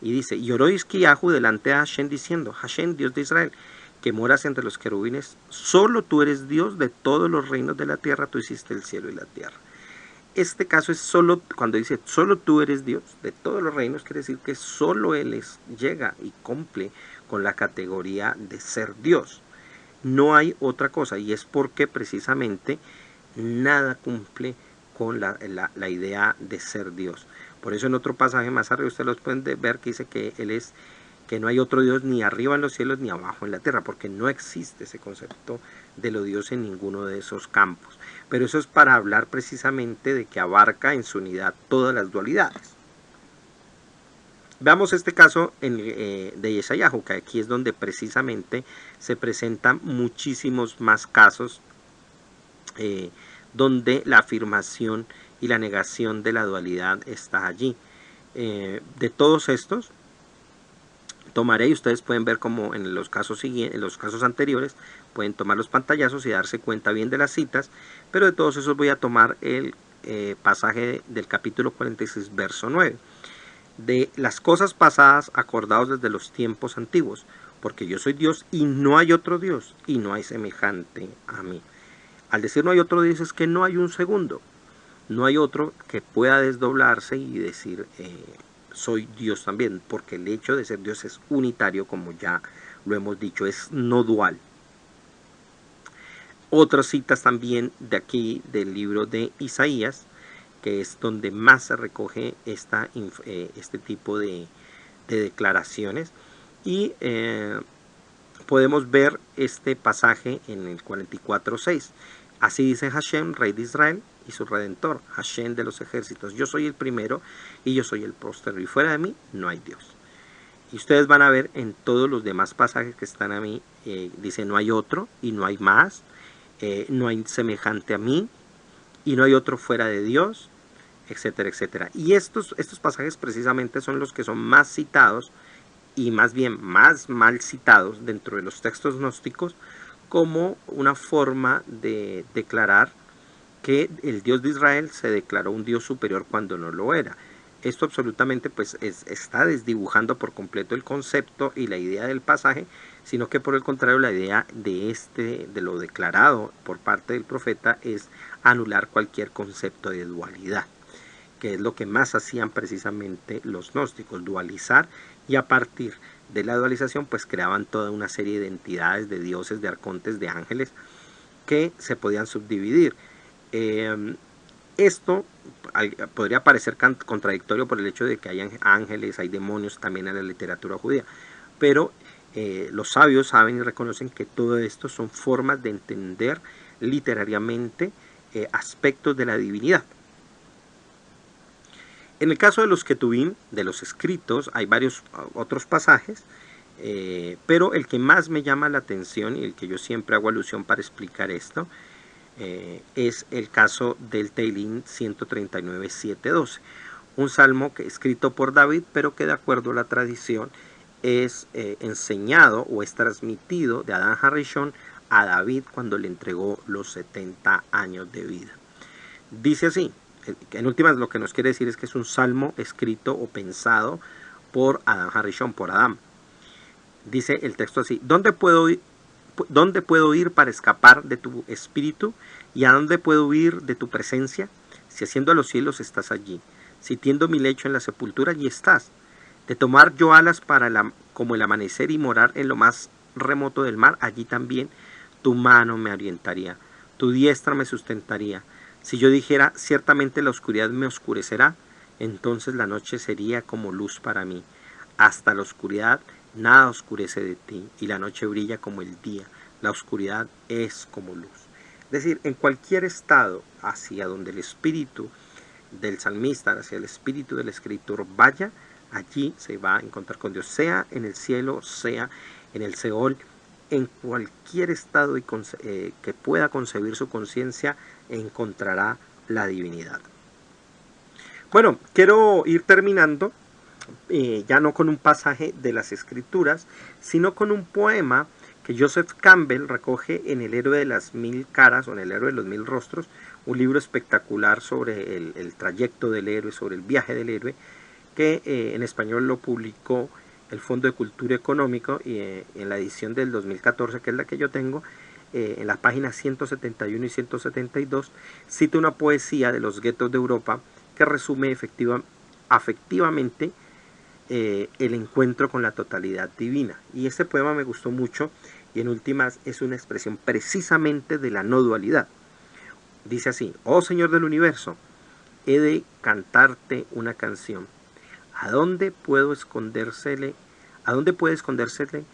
Y dice, y oró Hizquiyahu delante de Hashem diciendo, Hashem, Dios de Israel, que moras entre los querubines, solo tú eres Dios de todos los reinos de la tierra, tú hiciste el cielo y la tierra. Este caso es solo, cuando dice solo tú eres Dios de todos los reinos, quiere decir que solo Él llega y cumple con la categoría de ser Dios. No hay otra cosa, y es porque precisamente nada cumple con la idea de ser Dios. Por eso en otro pasaje más arriba ustedes los pueden ver que dice que Él es, que no hay otro Dios ni arriba en los cielos ni abajo en la tierra, porque no existe ese concepto de lo Dios en ninguno de esos campos. Pero eso es para hablar precisamente de que abarca en su unidad todas las dualidades. Veamos este caso de Yeshayahu, que aquí es donde precisamente se presentan muchísimos más casos donde la afirmación y la negación de la dualidad está allí. De todos estos, tomaré, y ustedes pueden ver como en los casos siguientes, en los casos anteriores, pueden tomar los pantallazos y darse cuenta bien de las citas, pero de todos esos voy a tomar el pasaje del capítulo 46, verso 9. De las cosas pasadas acordados desde los tiempos antiguos, porque yo soy Dios y no hay otro Dios, y no hay semejante a mí. Al decir no hay otro Dios es que no hay un segundo, no hay otro que pueda desdoblarse y decir soy Dios también, porque el hecho de ser Dios es unitario, como ya lo hemos dicho, es no dual. Otras citas también de aquí del libro de Isaías, que es donde más se recoge este tipo de declaraciones, y podemos ver este pasaje en el 44:6. Así dice Hashem, Rey de Israel y su Redentor, Hashem de los ejércitos, yo soy el primero y yo soy el postero, y fuera de mí no hay Dios. Y ustedes van a ver en todos los demás pasajes que están a mí, dice no hay otro y no hay más, no hay semejante a mí y no hay otro fuera de Dios, etcétera, etcétera. Y estos pasajes precisamente son los que son más citados y más bien más mal citados dentro de los textos gnósticos como una forma de declarar que el Dios de Israel se declaró un Dios superior cuando no lo era. Esto absolutamente pues está desdibujando por completo el concepto y la idea del pasaje, sino que por el contrario la idea de lo declarado por parte del profeta es anular cualquier concepto de dualidad, que es lo que más hacían precisamente los gnósticos, dualizar, y a partir de la dualización pues creaban toda una serie de entidades, de dioses, de arcontes, de ángeles que se podían subdividir. Esto podría parecer contradictorio por el hecho de que hay ángeles, hay demonios también en la literatura judía, pero los sabios saben y reconocen que todo esto son formas de entender literariamente aspectos de la divinidad. En el caso de los Ketuvim, de los escritos, hay varios otros pasajes, pero el que más me llama la atención y el que yo siempre hago alusión para explicar esto, es el caso del Teilín 139, 7, 12. Un salmo escrito por David, pero que de acuerdo a la tradición es enseñado o es transmitido de Adán Harishon a David cuando le entregó los 70 años de vida. Dice así, en últimas lo que nos quiere decir es que es un salmo escrito o pensado por Adán Harishon, por Adán. Dice el texto así: ¿Dónde puedo ir para escapar de tu espíritu? ¿Y a dónde puedo huir de tu presencia? Si asciendo a los cielos estás allí, si tiendo mi lecho en la sepultura, allí estás. De tomar yo alas como el amanecer y morar en lo más remoto del mar, allí también tu mano me orientaría, tu diestra me sustentaría. Si yo dijera, ciertamente la oscuridad me oscurecerá, entonces la noche sería como luz para mí. Hasta la oscuridad nada oscurece de ti, y la noche brilla como el día. La oscuridad es como luz. Es decir, en cualquier estado hacia donde el espíritu del salmista, hacia el espíritu del escritor vaya, allí se va a encontrar con Dios, sea en el cielo, sea en el Seol, en cualquier estado que pueda concebir su conciencia, encontrará la divinidad. Bueno, quiero ir terminando, ya no con un pasaje de las Escrituras, sino con un poema que Joseph Campbell recoge en El héroe de las mil caras, o en El héroe de los mil rostros, un libro espectacular sobre el trayecto del héroe, sobre el viaje del héroe, que en español lo publicó el Fondo de Cultura Económica, y en la edición del 2014, que es la que yo tengo, en las páginas 171 y 172, cita una poesía de los guetos de Europa que resume afectivamente el encuentro con la totalidad divina. Y este poema me gustó mucho, y en últimas es una expresión precisamente de la no dualidad. Dice así: oh Señor del universo, he de cantarte una canción. ¿A dónde puedo escondérsele? ¿A dónde puede escondérsele?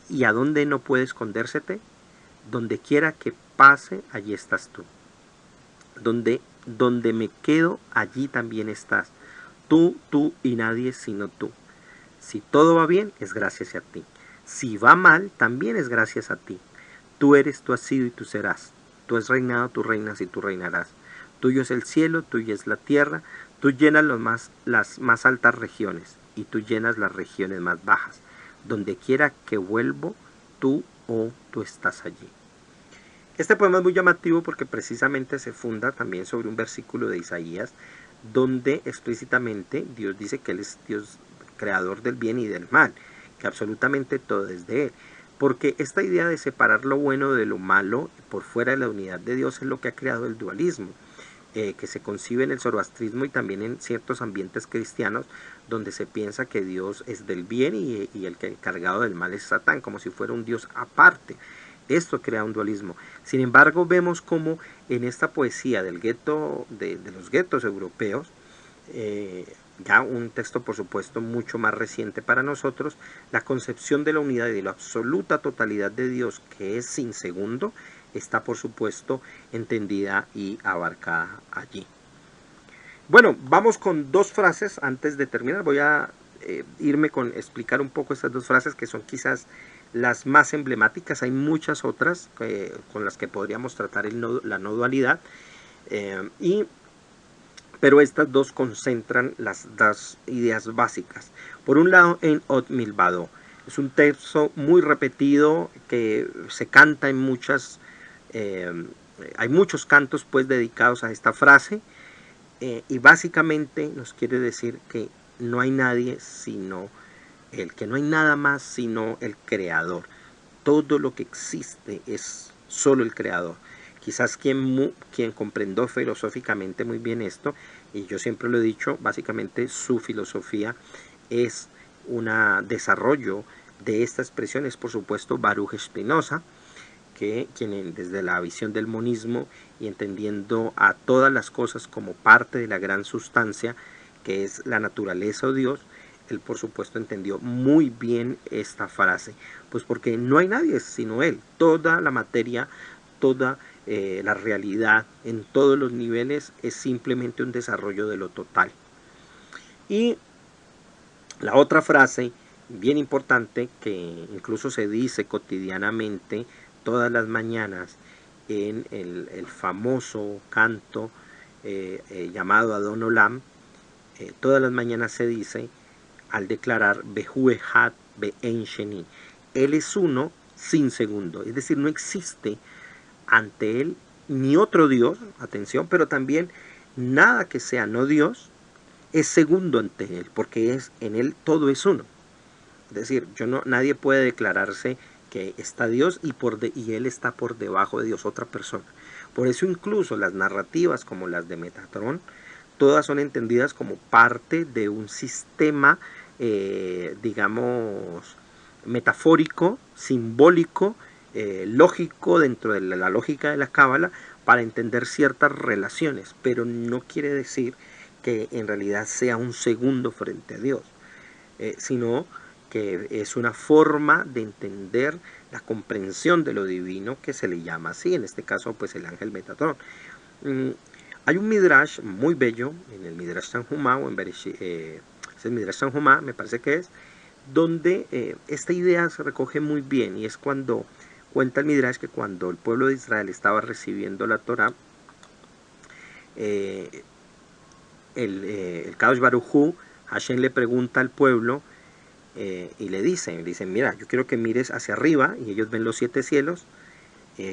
¿Y a dónde no puede escondérsete? Donde quiera que pase, allí estás tú. Donde me quedo, allí también estás. Tú y nadie sino tú. Si todo va bien, es gracias a ti. Si va mal, también es gracias a ti. Tú eres, tú has sido y tú serás. Tú has reinado, tú reinas y tú reinarás. Tuyo es el cielo, tuya es la tierra. Tú llenas las más altas regiones, y tú llenas las regiones más bajas. Donde quiera que vuelvo, tú estás allí. Este poema es muy llamativo porque precisamente se funda también sobre un versículo de Isaías, donde explícitamente Dios dice que Él es Dios creador del bien y del mal, que absolutamente todo es de Él. Porque esta idea de separar lo bueno de lo malo por fuera de la unidad de Dios es lo que ha creado el dualismo, que se concibe en el zoroastrismo y también en ciertos ambientes cristianos, donde se piensa que Dios es del bien y el encargado del mal es Satán, como si fuera un Dios aparte. Esto crea un dualismo. Sin embargo, vemos como en esta poesía del gueto, de los guetos europeos, ya un texto por supuesto mucho más reciente para nosotros, la concepción de la unidad y de la absoluta totalidad de Dios, que es sin segundo, está por supuesto entendida y abarcada allí. Bueno, vamos con dos frases antes de terminar. Voy a irme con explicar un poco estas dos frases que son quizás las más emblemáticas. Hay muchas otras con las que podríamos tratar la no dualidad, pero estas dos concentran las dos ideas básicas. Por un lado, en Od Milvado, es un texto muy repetido que se canta en hay muchos cantos pues dedicados a esta frase, y básicamente nos quiere decir que no hay nadie sino Él, que no hay nada más sino el Creador. Todo lo que existe es solo el Creador. Quizás quien comprendió filosóficamente muy bien esto, y yo siempre lo he dicho, básicamente su filosofía es un desarrollo de esta expresión, es por supuesto Baruch Spinoza, quien desde la visión del monismo y entendiendo a todas las cosas como parte de la gran sustancia que es la naturaleza o Dios, él por supuesto entendió muy bien esta frase, pues porque no hay nadie sino Él. Toda la materia, toda la realidad en todos los niveles es simplemente un desarrollo de lo total. Y la otra frase bien importante, que incluso se dice cotidianamente todas las mañanas en el famoso canto llamado Adon Olam, todas las mañanas se dice al declarar Behu Echad Be'en Sheni, Él es uno sin segundo, es decir, no existe ante Él ni otro Dios, atención, pero también nada que sea no Dios es segundo ante Él, porque en Él todo es uno. Es decir, nadie puede declararse que está Dios y Él está por debajo de Dios, otra persona. Por eso incluso las narrativas como las de Metatrón, todas son entendidas como parte de un sistema, digamos, metafórico, simbólico, lógico dentro de la lógica de la cábala para entender ciertas relaciones, pero no quiere decir que en realidad sea un segundo frente a Dios, sino que es una forma de entender la comprensión de lo divino que se le llama así, en este caso pues el ángel Metatrón. Hay un midrash muy bello, en el Midrash Tanhumá, o en Bereshit, es el Midrash Tanhumá, me parece que es, donde esta idea se recoge muy bien, y es cuando cuenta el midrash que cuando el pueblo de Israel estaba recibiendo la Torá, el Kadosh Baruj Hu, Hashem le pregunta al pueblo y le dicen, mira, yo quiero que mires hacia arriba y ellos ven los 7 cielos,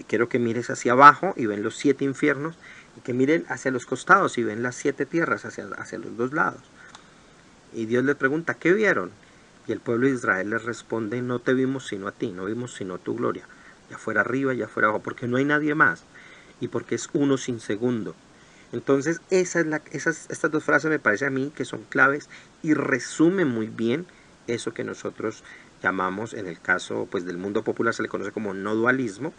quiero que mires hacia abajo y ven los 7 infiernos, y que miren hacia los costados y ven las 7 tierras hacia los 2 lados. Y Dios les pregunta, ¿qué vieron? Y el pueblo de Israel les responde, no te vimos sino a ti, no vimos sino tu gloria, ya fuera arriba, ya fuera abajo, porque no hay nadie más, y porque es uno sin segundo. Entonces estas 2 frases me parece a mí que son claves y resumen muy bien eso que nosotros llamamos, en el caso pues del mundo popular se le conoce como no dualismo,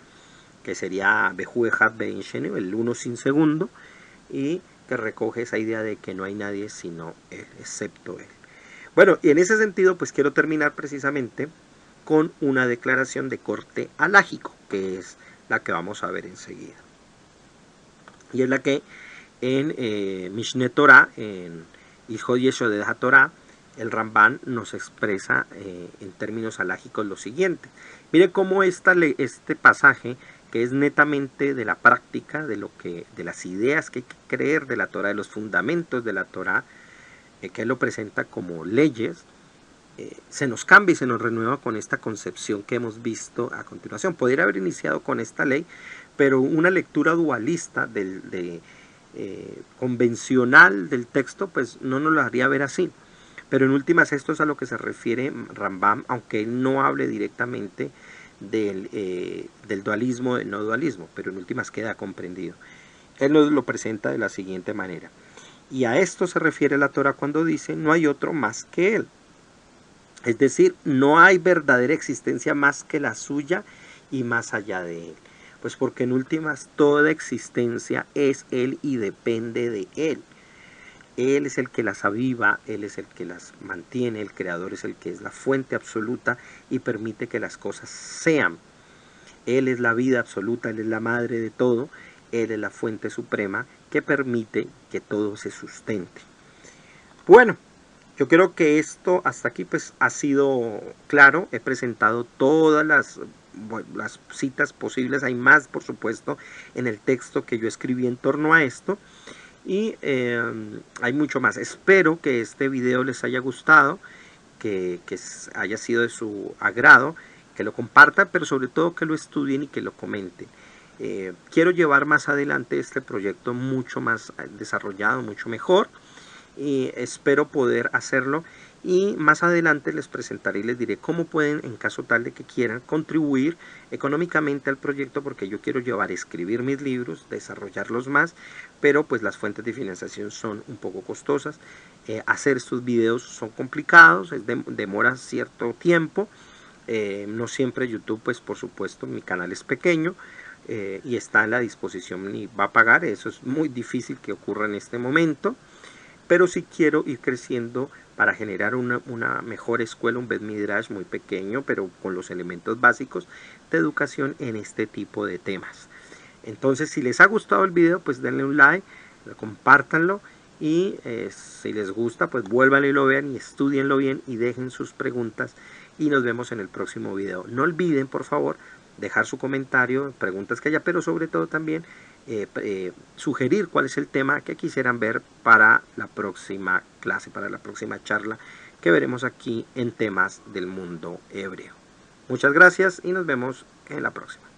que sería Behu Echad Be'en Sheni, el uno sin segundo, y que recoge esa idea de que no hay nadie sino Él, excepto Él. Bueno, y en ese sentido pues quiero terminar precisamente con una declaración de corte halágico, que es la que vamos a ver enseguida. Y es la que en Mishneh Torah, en Ilhot Yesodot HaTorah, el Ramban nos expresa en términos halágicos lo siguiente. Mire cómo este pasaje, que es netamente de la práctica, de las ideas que hay que creer de la Torah, de los fundamentos de la Torah, que él lo presenta como leyes, se nos cambia y se nos renueva con esta concepción que hemos visto a continuación. Podría haber iniciado con esta ley, pero una lectura dualista convencional del texto pues no nos lo haría ver así. Pero en últimas esto es a lo que se refiere Rambam, aunque él no hable directamente del dualismo, del no dualismo, pero en últimas queda comprendido. Él lo presenta de la siguiente manera. Y a esto se refiere la Torah cuando dice, no hay otro más que Él. Es decir, no hay verdadera existencia más que la suya y más allá de Él. Pues porque en últimas toda existencia es Él y depende de Él. Él es el que las aviva, Él es el que las mantiene, el Creador es el que es la fuente absoluta y permite que las cosas sean. Él es la vida absoluta, Él es la madre de todo, Él es la fuente suprema que permite que todo se sustente. Bueno, yo creo que esto hasta aquí pues ha sido claro. He presentado todas las citas posibles, hay más por supuesto en el texto que yo escribí en torno a esto. Y hay mucho más. Espero que este video les haya gustado, que haya sido de su agrado, que lo compartan, pero sobre todo que lo estudien y que lo comenten. Quiero llevar más adelante este proyecto mucho más desarrollado, mucho mejor, y espero poder hacerlo. Y más adelante les presentaré y les diré cómo pueden, en caso tal de que quieran, contribuir económicamente al proyecto, porque yo quiero escribir mis libros, desarrollarlos más, pero pues las fuentes de financiación son un poco costosas. Hacer estos videos son complicados, demora cierto tiempo. No siempre YouTube, pues por supuesto, mi canal es pequeño y está a la disposición y va a pagar. Eso es muy difícil que ocurra en este momento, pero sí quiero ir creciendo para generar una mejor escuela, un Bet Midrash muy pequeño, pero con los elementos básicos de educación en este tipo de temas. Entonces, si les ha gustado el video, pues denle un like, compártanlo, y si les gusta, pues vuelvan y lo vean y estudienlo bien y dejen sus preguntas, y nos vemos en el próximo video. No olviden, por favor, dejar su comentario, preguntas que haya, pero sobre todo también sugerir cuál es el tema que quisieran ver para la próxima clase, para la próxima charla que veremos aquí en temas del mundo hebreo. Muchas gracias y nos vemos en la próxima.